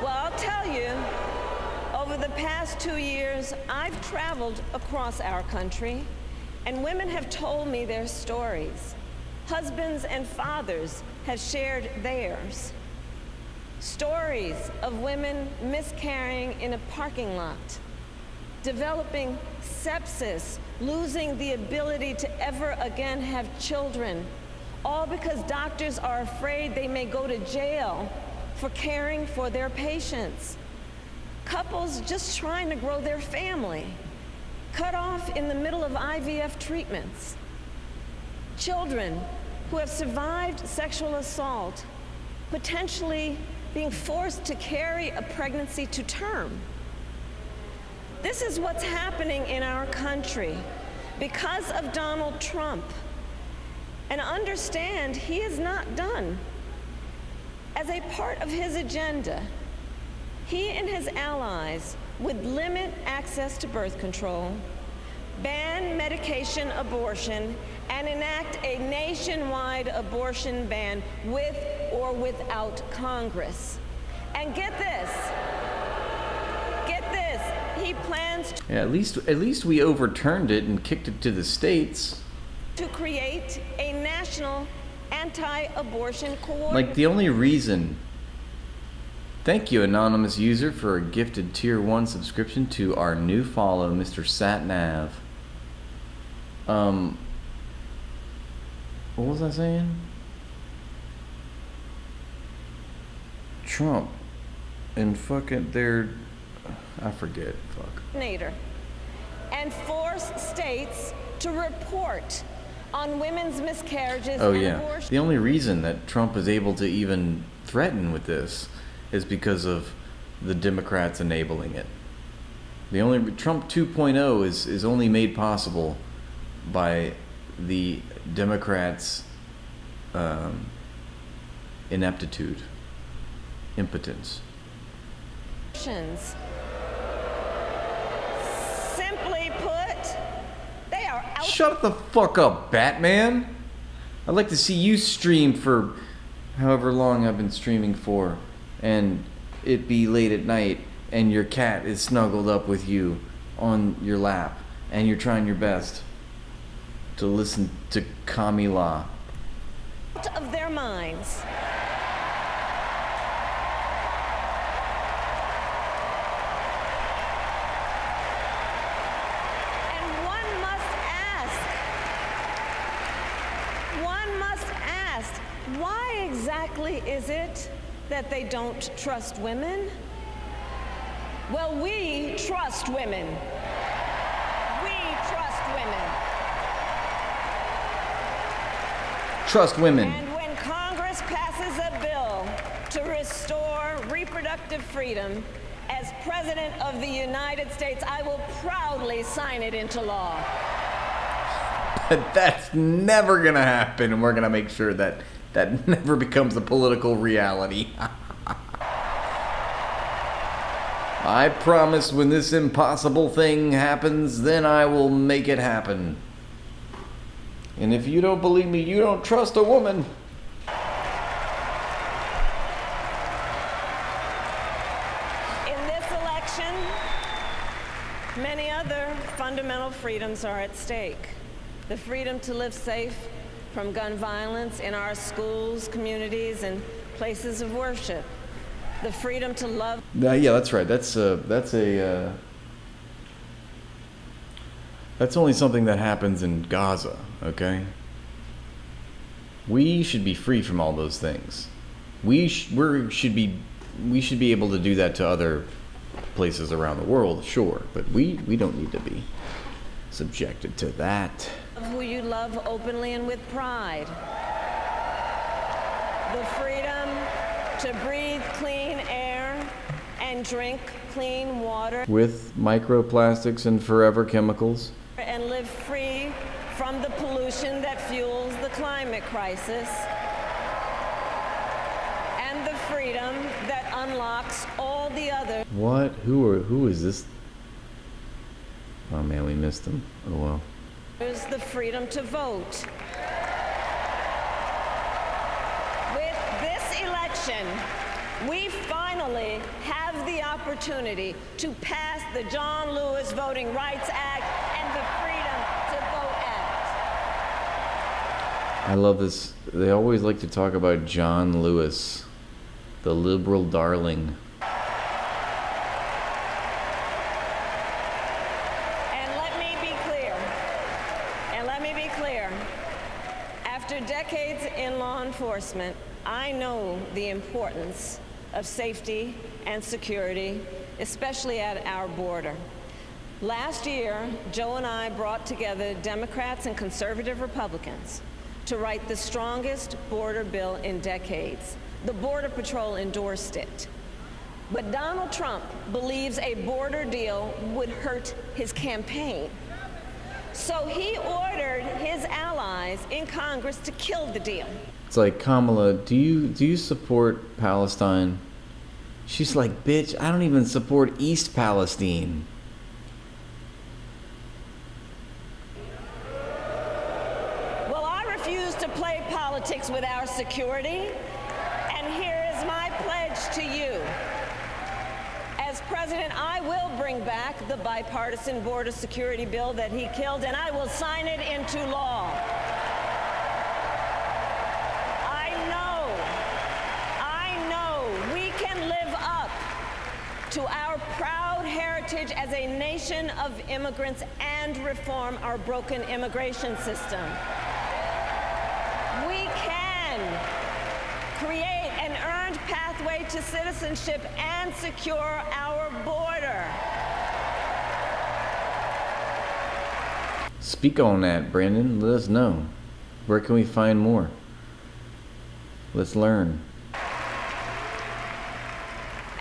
[SPEAKER 2] Well, I'll tell you, over the past 2 years, I've traveled across our country, and women have told me their stories. Husbands and fathers have shared theirs. Stories of women miscarrying in a parking lot, developing sepsis, losing the ability to ever again have children, all because doctors are afraid they may go to jail for caring for their patients. Couples just trying to grow their family, cut off in the middle of IVF treatments. Children who have survived sexual assault, potentially being forced to carry a pregnancy to term. This is what's happening in our country because of Donald Trump. And understand, he is not done. As a part of his agenda, he and his allies would limit access to birth control, ban medication abortion, and enact a nationwide abortion ban with or without Congress. And get this, he plans
[SPEAKER 1] Yeah, at least we overturned it and kicked it to the states.
[SPEAKER 2] to create a national anti-abortion coordinator.
[SPEAKER 1] Like, the only reason... Thank you, anonymous user, for a gifted Tier 1 subscription to our new follow, Mr. Satnav. What was I saying? Trump and fucking I forget. Fuck.
[SPEAKER 2] And force states to report on women's miscarriages
[SPEAKER 1] Oh
[SPEAKER 2] and
[SPEAKER 1] yeah.
[SPEAKER 2] abortion.
[SPEAKER 1] The only reason that Trump is able to even threaten with this is because of the Democrats enabling it. The only Trump 2.0 is only made possible by the Democrats' ineptitude, impotence.
[SPEAKER 2] Simply put, they are out.
[SPEAKER 1] Shut the fuck up, Batman! I'd like to see you stream for however long I've been streaming for, and it be late at night, and your cat is snuggled up with you on your lap, and you're trying your best to listen to Kamala.
[SPEAKER 2] Out of their minds. And one must ask, why exactly is it that they don't trust women? Well, we trust women. We trust women.
[SPEAKER 1] Trust women.
[SPEAKER 2] And when Congress passes a bill to restore reproductive freedom, as President of the United States, I will proudly sign it into law.
[SPEAKER 1] But that's never gonna happen, and we're gonna make sure that that never becomes a political reality. I promise when this impossible thing happens, then I will make it happen. And if you don't believe me, you don't trust a woman.
[SPEAKER 2] In this election, many other fundamental freedoms are at stake. The freedom to live safe from gun violence in our schools, communities, and places of worship. The freedom to love.
[SPEAKER 1] Yeah, that's right. That's only something that happens in Gaza, okay? We should be free from all those things. We should be able to do that to other places around the world, sure, but we don't need to be subjected to that.
[SPEAKER 2] Who you love openly and with pride. The freedom to breathe clean air and and drink clean water
[SPEAKER 1] With microplastics and forever chemicals.
[SPEAKER 2] and live free from the pollution that fuels the climate crisis, and the freedom that unlocks all the other.
[SPEAKER 1] What? Who is this? Oh man, we missed him. Oh well.
[SPEAKER 2] There's the freedom to vote. With this election, we finally have the opportunity to pass the John Lewis Voting Rights Act and the Freedom to Vote Act.
[SPEAKER 1] I love this. They always like to talk about John Lewis, the liberal darling.
[SPEAKER 2] After decades in law enforcement, I know the importance of safety and security, especially at our border. Last year, Joe and I brought together Democrats and conservative Republicans to write the strongest border bill in decades. The Border Patrol endorsed it. But Donald Trump believes a border deal would hurt his campaign. So he ordered his allies in Congress to kill the deal.
[SPEAKER 1] It's like, Kamala, do you support Palestine? She's like, bitch, I don't even support East Palestine.
[SPEAKER 2] Well, I refuse to play politics with our security, and here is my pledge to you. As president, I will bring back the bipartisan border security bill that he killed, and I will sign it into law. I know we can live up to our proud heritage as a nation of immigrants and reform our broken immigration system. We can create an earned pathway to citizenship and secure our border.
[SPEAKER 1] Speak on that, Brandon. Let us know. Where can we find more? Let's learn.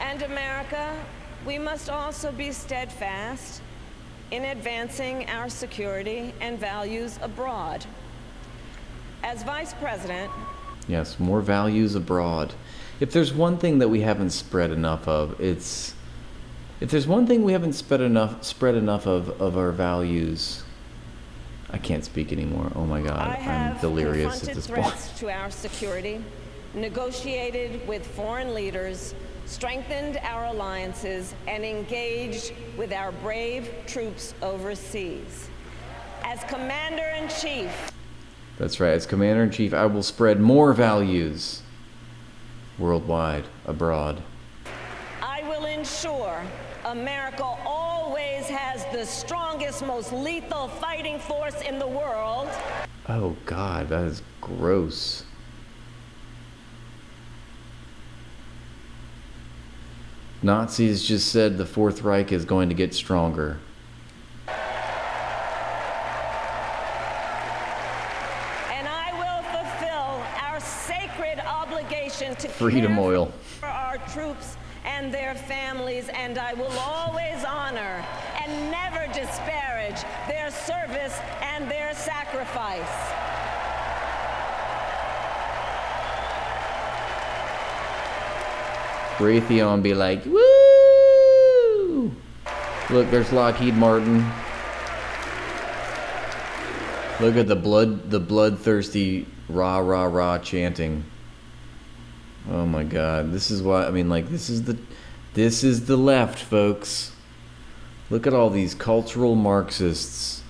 [SPEAKER 2] And America, we must also be steadfast in advancing our security and values abroad. As Vice President,
[SPEAKER 1] Yes, more values abroad. If there's one thing that we haven't spread enough of, if there's one thing we haven't spread enough of our values. I can't speak anymore. Oh my God, I'm delirious at this point.
[SPEAKER 2] threats to our security, negotiated with foreign leaders, strengthened our alliances, and engaged with our brave troops overseas. As Commander-in-Chief,
[SPEAKER 1] That's right. As Commander-in-Chief, I will spread more values worldwide, abroad.
[SPEAKER 2] I will ensure America always has the strongest, most lethal fighting force in the world.
[SPEAKER 1] Oh God, that is gross. Nazis just said the Fourth Reich is going to get stronger.
[SPEAKER 2] And I will fulfill our sacred obligation to
[SPEAKER 1] Freedom
[SPEAKER 2] care
[SPEAKER 1] oil.
[SPEAKER 2] for our troops and their families, and I will always honor and never disparage their service and their sacrifice.
[SPEAKER 1] Raytheon be like, woo! Look, there's Lockheed Martin. Look at the bloodthirsty rah rah rah chanting. Oh my God, this is why, I mean, like, this is the left, folks. Look at all these cultural Marxists.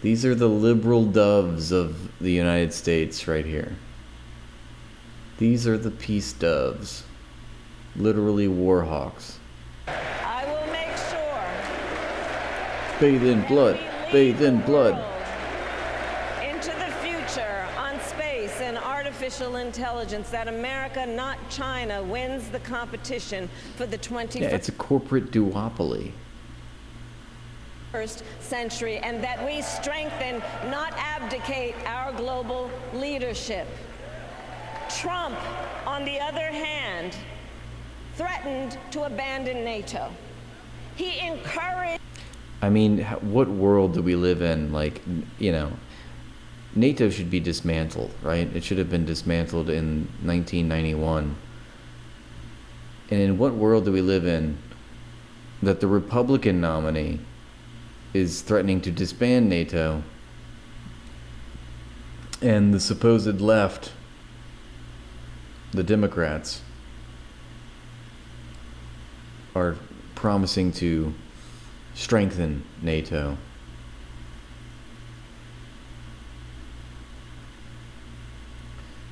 [SPEAKER 1] These are the liberal doves of the United States right here. These are the peace doves. Literally war hawks.
[SPEAKER 2] I will make sure
[SPEAKER 1] Bathe in blood. Bathe in blood.
[SPEAKER 2] into the future on space and artificial intelligence, that America, not China, wins the competition for the 21st
[SPEAKER 1] Yeah, it's a corporate duopoly.
[SPEAKER 2] century, and that we strengthen, not abdicate, our global leadership. Trump, on the other hand, threatened to abandon NATO. He encouraged...
[SPEAKER 1] I mean, what world do we live in? Like, you know, NATO should be dismantled, right? It should have been dismantled in 1991. And in what world do we live in that the Republican nominee is threatening to disband NATO and the supposed left, the Democrats, are promising to strengthen NATO?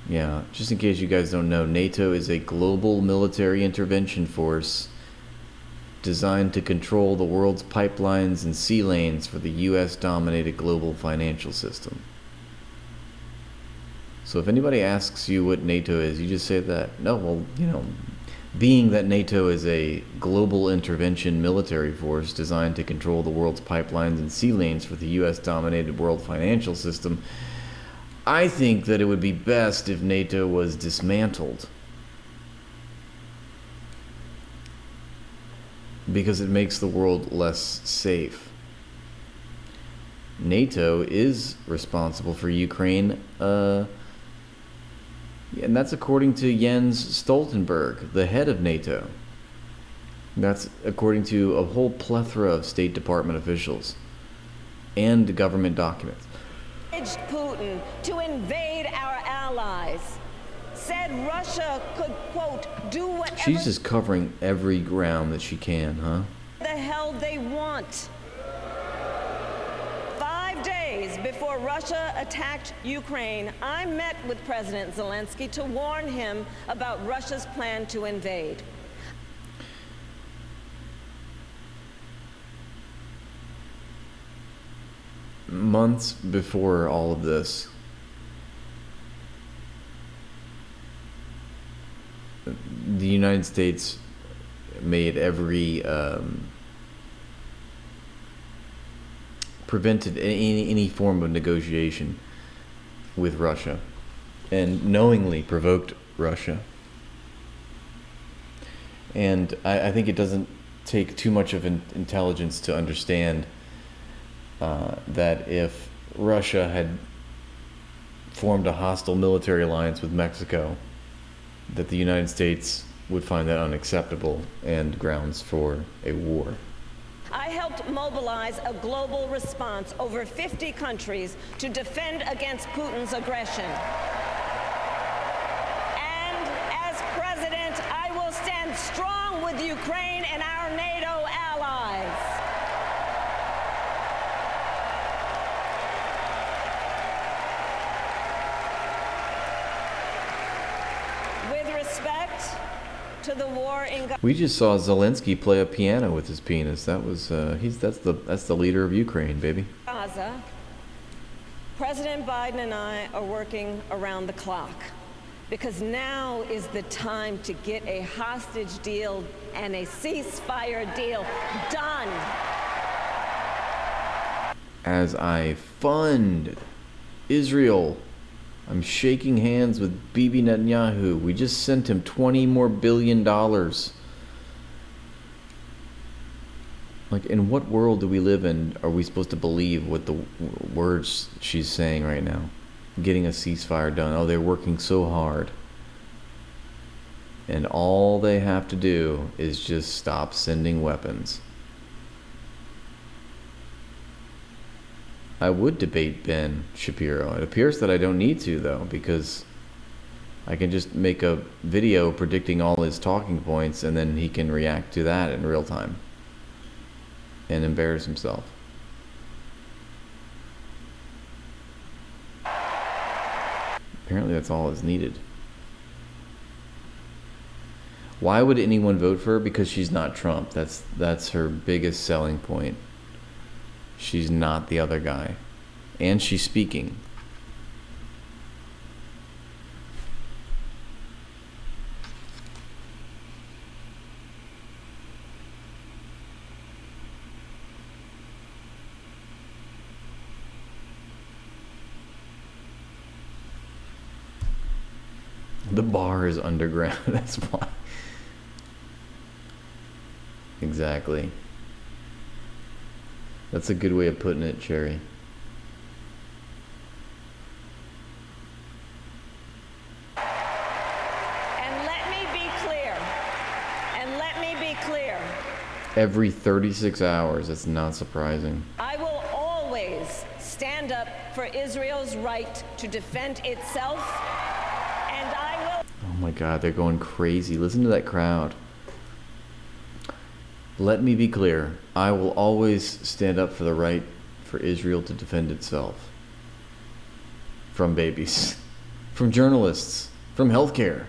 [SPEAKER 1] Yeah, just in case you guys don't know, NATO is a global military intervention force designed to control the world's pipelines and sea lanes for the US-dominated global financial system. So if anybody asks you what NATO is, you just say that. No, well, you know, being that NATO is a global intervention military force designed to control the world's pipelines and sea lanes for the US-dominated world financial system, I think that it would be best if NATO was dismantled, because it makes the world less safe. NATO is responsible for Ukraine, and that's according to Jens Stoltenberg, the head of NATO. That's according to a whole plethora of State Department officials and government documents.
[SPEAKER 2] Putin to invade our allies, said Russia could, quote, do whatever
[SPEAKER 1] She's just covering every ground that she can, huh?
[SPEAKER 2] the hell they want. 5 days before Russia attacked Ukraine, I met with President Zelensky to warn him about Russia's plan to invade.
[SPEAKER 1] Months before all of this, the United States made every prevented any form of negotiation with Russia, and knowingly provoked Russia. And I think it doesn't take too much of intelligence to understand that if Russia had formed a hostile military alliance with Mexico, that the United States would find that unacceptable and grounds for a war.
[SPEAKER 2] I helped mobilize a global response, over 50 countries, to defend against Putin's aggression. And as president, I will stand strong with Ukraine and our NATO allies. With respect to the war in Gaza.
[SPEAKER 1] We just saw Zelensky play a piano with his penis. That was that's the leader of Ukraine, baby.
[SPEAKER 2] President Biden and I are working around the clock, because now is the time to get a hostage deal and a ceasefire deal done.
[SPEAKER 1] As I fund Israel, I'm shaking hands with Bibi Netanyahu. We just sent him $20 billion more. Like, in what world do we live in? Are we supposed to believe what the words she's saying right now? Getting a ceasefire done. Oh, they're working so hard. And all they have to do is just stop sending weapons. I would debate Ben Shapiro. It appears that I don't need to, though, because I can just make a video predicting all his talking points, and then he can react to that in real time and embarrass himself. Apparently that's all that's needed. Why would anyone vote for her? Because she's not Trump. That's her biggest selling point. She's not the other guy. And she's speaking. The bar is underground. That's why. Exactly. That's a good way of putting it, Cherry.
[SPEAKER 2] And let me be clear. And let me be clear.
[SPEAKER 1] Every 36 hours, it's not surprising.
[SPEAKER 2] I will always stand up for Israel's right to defend itself, and I will.
[SPEAKER 1] Oh my God, they're going crazy. Listen to that crowd. Let me be clear. I will always stand up for the right for Israel to defend itself. From babies, from journalists, from healthcare.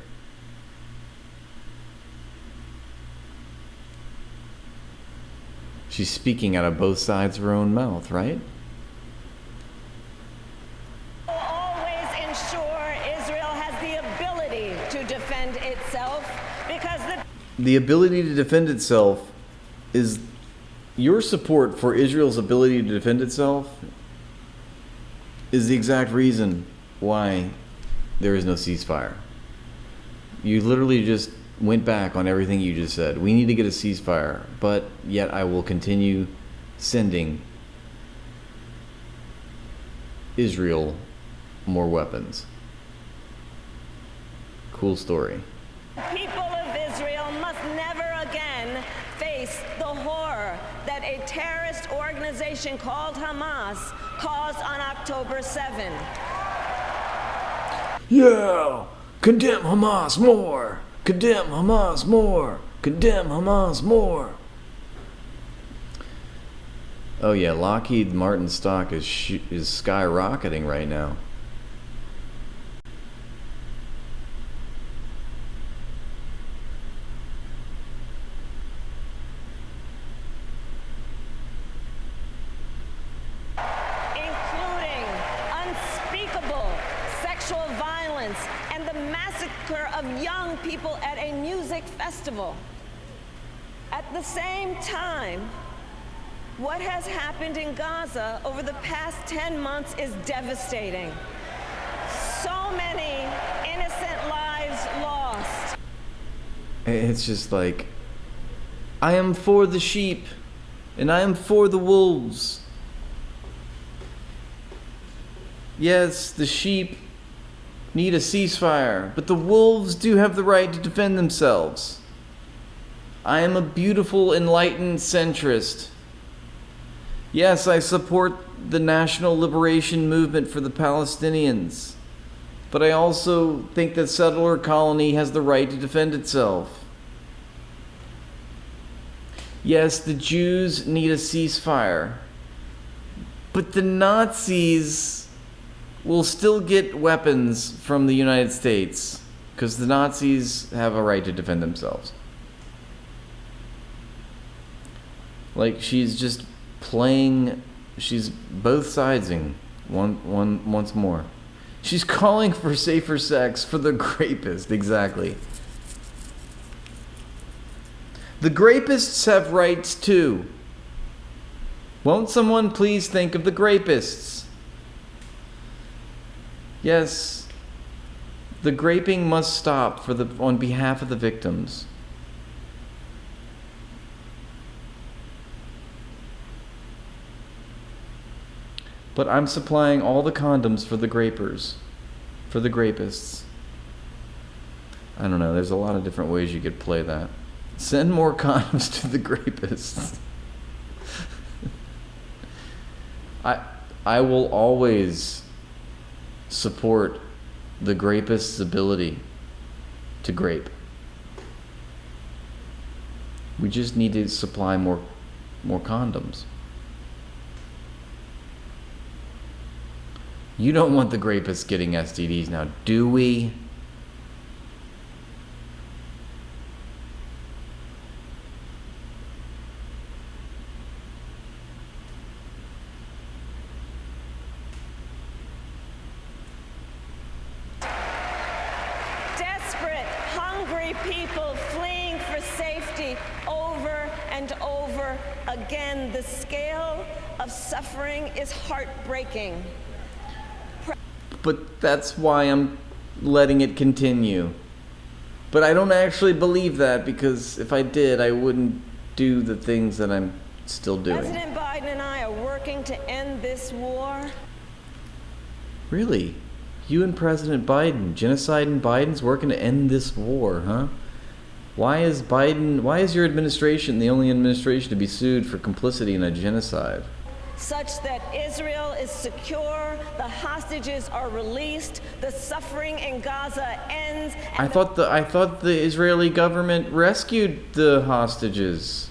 [SPEAKER 1] She's speaking out of both sides of her own mouth, right?
[SPEAKER 2] Will always ensure Israel has the ability to defend itself, because
[SPEAKER 1] the ability to defend itself is your support for Israel's ability to defend itself is the exact reason why there is no ceasefire. You literally just went back on everything you just said. We need to get a ceasefire, but yet I will continue sending Israel more weapons. Cool story.
[SPEAKER 2] people of Israel must never again face the horror that a terrorist organization called Hamas caused on October 7.
[SPEAKER 1] Yeah! Condemn Hamas more! Condemn Hamas more! Condemn Hamas more! Oh yeah, Lockheed Martin stock is skyrocketing right now.
[SPEAKER 2] Including unspeakable sexual violence and the massacre of young people at a music festival. At the same time, what has happened in Gaza over the past 10 months is devastating. So many innocent lives lost.
[SPEAKER 1] It's just like, I am for the sheep, and I am for the wolves. Yes, the sheep need a ceasefire, but the wolves do have the right to defend themselves. I am a beautiful, enlightened centrist. Yes, I support the national liberation movement for the Palestinians, but I also think that settler colony has the right to defend itself. Yes, the Jews need a ceasefire, but the Nazis will still get weapons from the United States because the Nazis have a right to defend themselves. Like, she's just playing, she's both sidesing once more. She's calling for safer sex for the grapist, exactly. The grapists have rights too. Won't someone please think of the grapists? Yes, the graping must stop on behalf of the victims. But I'm supplying all the condoms for the grapers, for the grapists. I don't know, there's a lot of different ways you could play that. Send more condoms to the grapists. I will always support the grapist's ability to grape. We just need to supply more condoms. You don't want the grapists getting STDs now, do we?
[SPEAKER 2] Desperate, hungry people fleeing for safety over and over again. The scale of suffering is heartbreaking.
[SPEAKER 1] But that's why I'm letting it continue. But I don't actually believe that, because if I did, I wouldn't do the things that I'm still doing.
[SPEAKER 2] President Biden and I are working to end this war.
[SPEAKER 1] Really? You and President Biden, genocide and Biden's working to end this war, huh? Why is your administration the only administration to be sued for complicity in a genocide?
[SPEAKER 2] Such that Israel is secure, the hostages are released, the suffering in Gaza ends.
[SPEAKER 1] I thought the Israeli government rescued the hostages.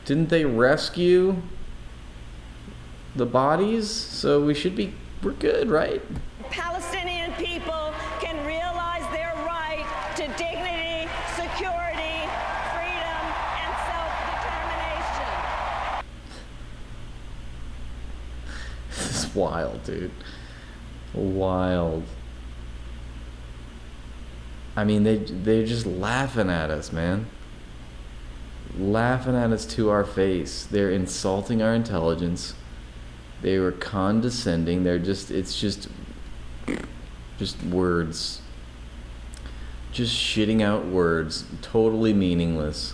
[SPEAKER 1] Didn't they rescue the bodies? So we're good, right?
[SPEAKER 2] Palestinian people can realize their right to dignity, security, freedom, and self-determination.
[SPEAKER 1] This is wild, dude. Wild. I mean, they're just laughing at us, man. Laughing at us to our face. They're insulting our intelligence. They were condescending. It's just words. Just shitting out words. Totally meaningless.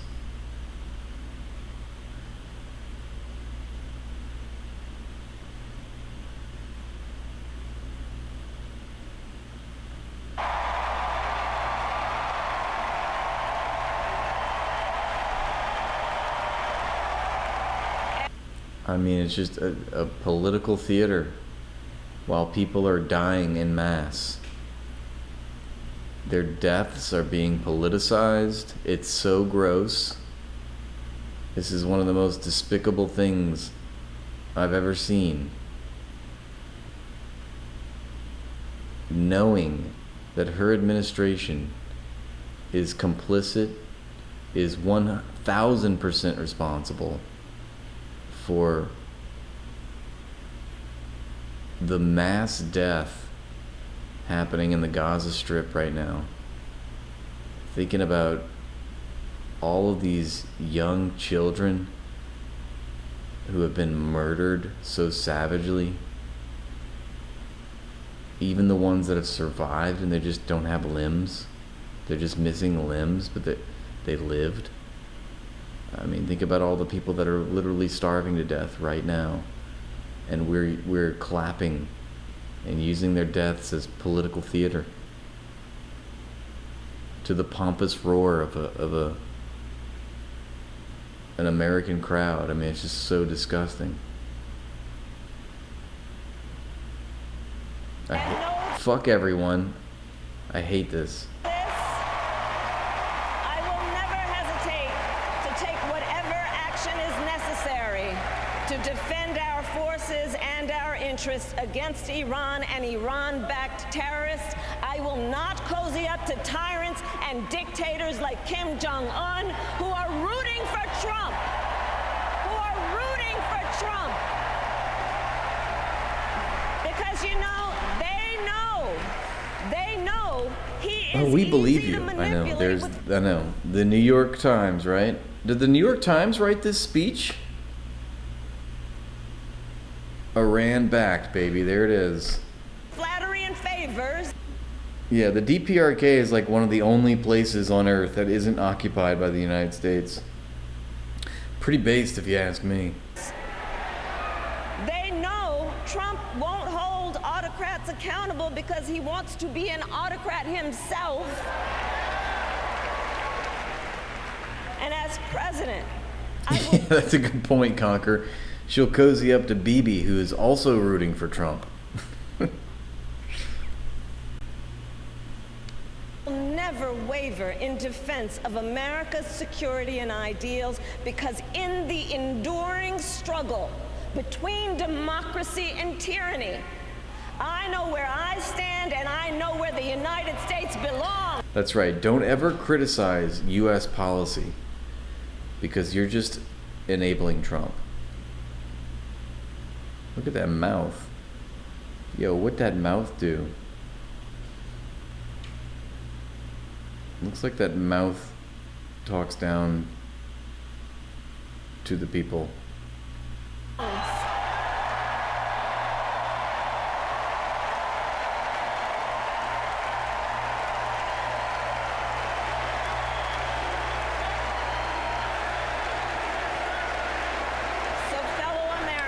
[SPEAKER 1] I mean, it's just a political theater while people are dying en masse. Their deaths are being politicized. It's so gross. This is one of the most despicable things I've ever seen. Knowing that her administration is complicit, is 1,000% responsible for the mass death happening in the Gaza Strip right now. Thinking about all of these young children who have been murdered so savagely. Even the ones that have survived and they just don't have limbs. They're just missing limbs, but they lived. I mean, think about all the people that are literally starving to death right now, and we're clapping and using their deaths as political theater to the pompous roar of an American crowd. I mean, it's just so disgusting. Fuck everyone. I hate this.
[SPEAKER 2] I will never hesitate to take whatever action is necessary to defend our forces and our interests against Iran and Iran-backed terrorists. I will not cozy up to tyrants and dictators like Kim Jong-un who are rooting for Trump. Because, you know, they know he is
[SPEAKER 1] we believe
[SPEAKER 2] easy
[SPEAKER 1] you.
[SPEAKER 2] to
[SPEAKER 1] I know.
[SPEAKER 2] manipulate
[SPEAKER 1] I know. The New York Times, right? Did the New York Times write this speech? Iran backed, baby. There it is.
[SPEAKER 2] flattery and favors.
[SPEAKER 1] Yeah, the DPRK is like one of the only places on earth that isn't occupied by the United States. Pretty based, if you ask me.
[SPEAKER 2] They know Trump won't hold autocrats accountable because he wants to be an autocrat himself. And as president, I will
[SPEAKER 1] That's a good point, Conker. She'll cozy up to Bibi, who is also rooting for Trump.
[SPEAKER 2] never waver in defense of America's security and ideals, because in the enduring struggle between democracy and tyranny, I know where I stand and I know where the United States belongs.
[SPEAKER 1] That's right. Don't ever criticize U.S. policy because you're just enabling Trump. Look at that mouth. Yo, what'd that mouth do? Looks like that mouth talks down to the people.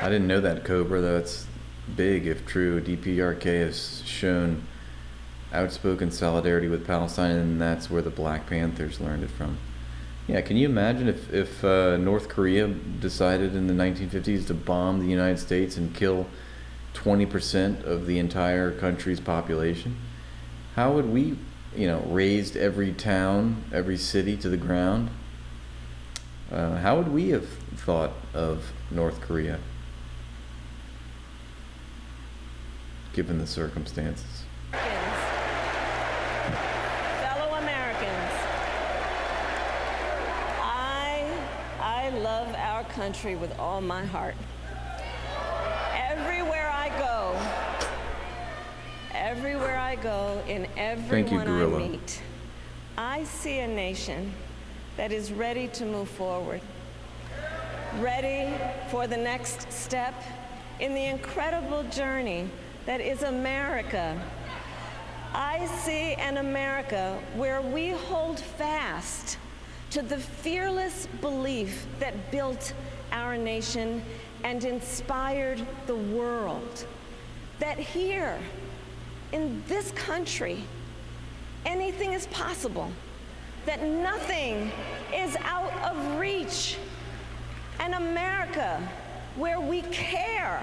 [SPEAKER 1] I didn't know that, Cobra. That's big if true. DPRK has shown outspoken solidarity with Palestine, and that's where the Black Panthers learned it from. Yeah, can you imagine if North Korea decided in the 1950s to bomb the United States and kill 20% of the entire country's population? How would we, razed every town, every city to the ground? How would we have thought of North Korea, given the circumstances?
[SPEAKER 2] Fellow Americans, I love our country with all my heart. Everywhere I go, in everyone I meet, I see a nation that is ready to move forward, ready for the next step in the incredible journey that is America. I see an America where we hold fast to the fearless belief that built our nation and inspired the world. That here, in this country, anything is possible. That nothing is out of reach. An America where we care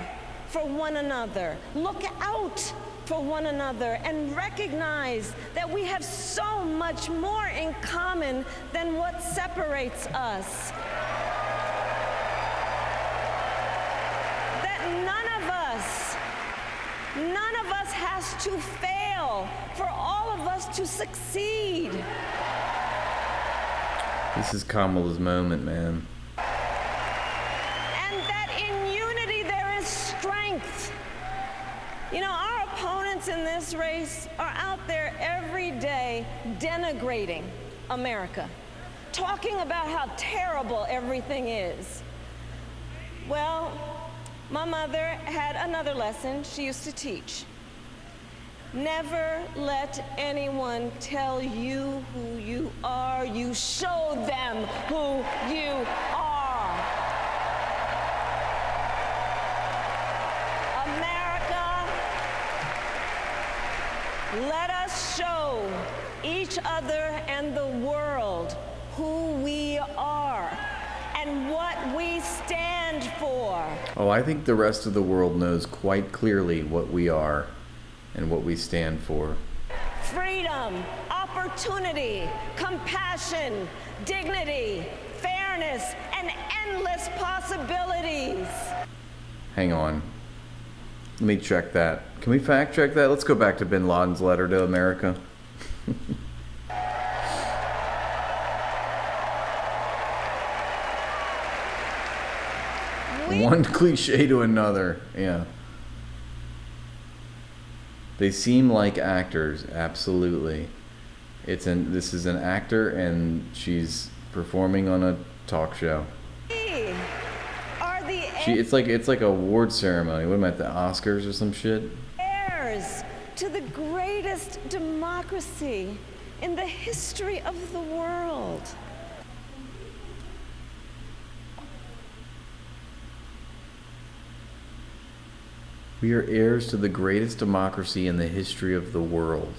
[SPEAKER 2] for one another, look out for one another, and recognize that we have so much more in common than what separates us. That none of us has to fail for all of us to succeed.
[SPEAKER 1] This is Kamala's moment, man.
[SPEAKER 2] And that in unity there is strength. Our opponents in this race are out there every day denigrating America, talking about how terrible everything is. Well, my mother had another lesson she used to teach. Never let anyone tell you who you are. You show them who you are. America, let us show each other and the world who we are and what we stand for.
[SPEAKER 1] Oh, I think the rest of the world knows quite clearly what we are and what we stand for.
[SPEAKER 2] Freedom, opportunity, compassion, dignity, fairness, and endless possibilities.
[SPEAKER 1] Hang on. Let me check that. Can we fact check that? Let's go back to Bin Laden's letter to America. One cliche to another, yeah. They seem like actors, absolutely. This is an actor, and she's performing on a talk show. It's like a award ceremony. What am I at the Oscars or some shit?
[SPEAKER 2] Heirs to the greatest democracy in the history of the world.
[SPEAKER 1] We are heirs to the greatest democracy in the history of the world.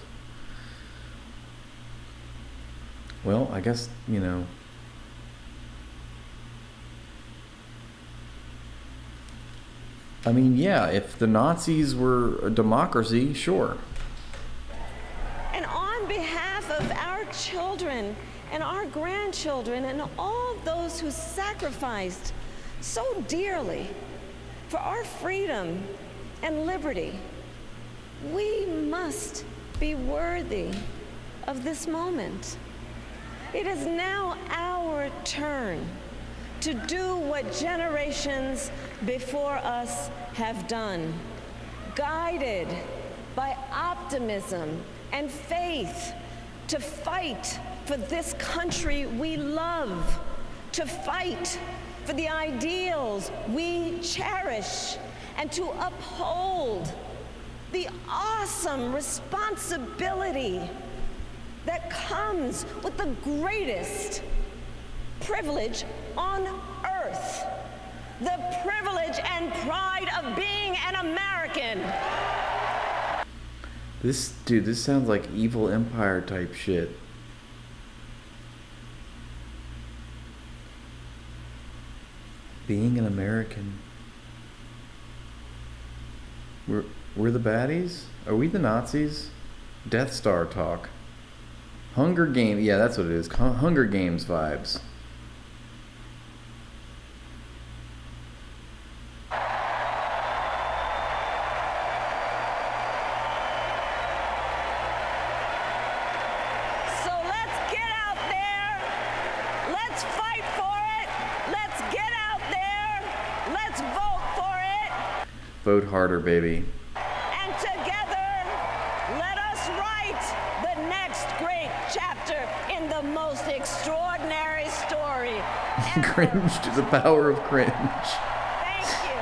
[SPEAKER 1] Well, I guess, I mean, yeah, if the Nazis were a democracy, sure.
[SPEAKER 2] And on behalf of our children and our grandchildren and all those who sacrificed so dearly for our freedom and liberty, we must be worthy of this moment. It is now our turn to do what generations before us have done, guided by optimism and faith, to fight for this country we love, to fight for the ideals we cherish, and to uphold the awesome responsibility that comes with the greatest privilege on earth, the privilege and pride of being an American.
[SPEAKER 1] This sounds like evil empire type shit. Being an American. We're the baddies? Are we the Nazis? Death Star talk. Hunger Games. Yeah, that's what it is. Hunger Games vibes.
[SPEAKER 2] So let's get out there. Let's fight for it. Let's get out there. Let's vote for it.
[SPEAKER 1] Vote harder, baby.
[SPEAKER 2] And together, let us write the next great chapter in the most extraordinary story ever.
[SPEAKER 1] Cringe to the power of cringe.
[SPEAKER 2] Thank you.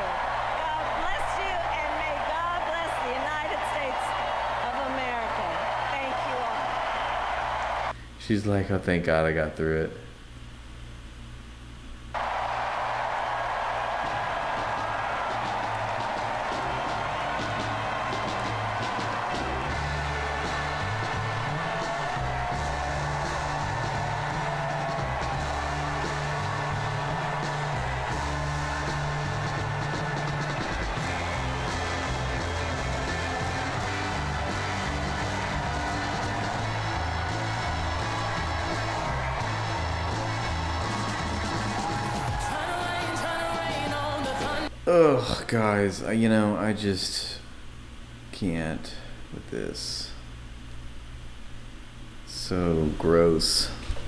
[SPEAKER 2] God bless you, and may God bless the United States of America. Thank you all.
[SPEAKER 1] She's like, oh, thank God I got through it. Ugh, guys, I just can't with this. So gross.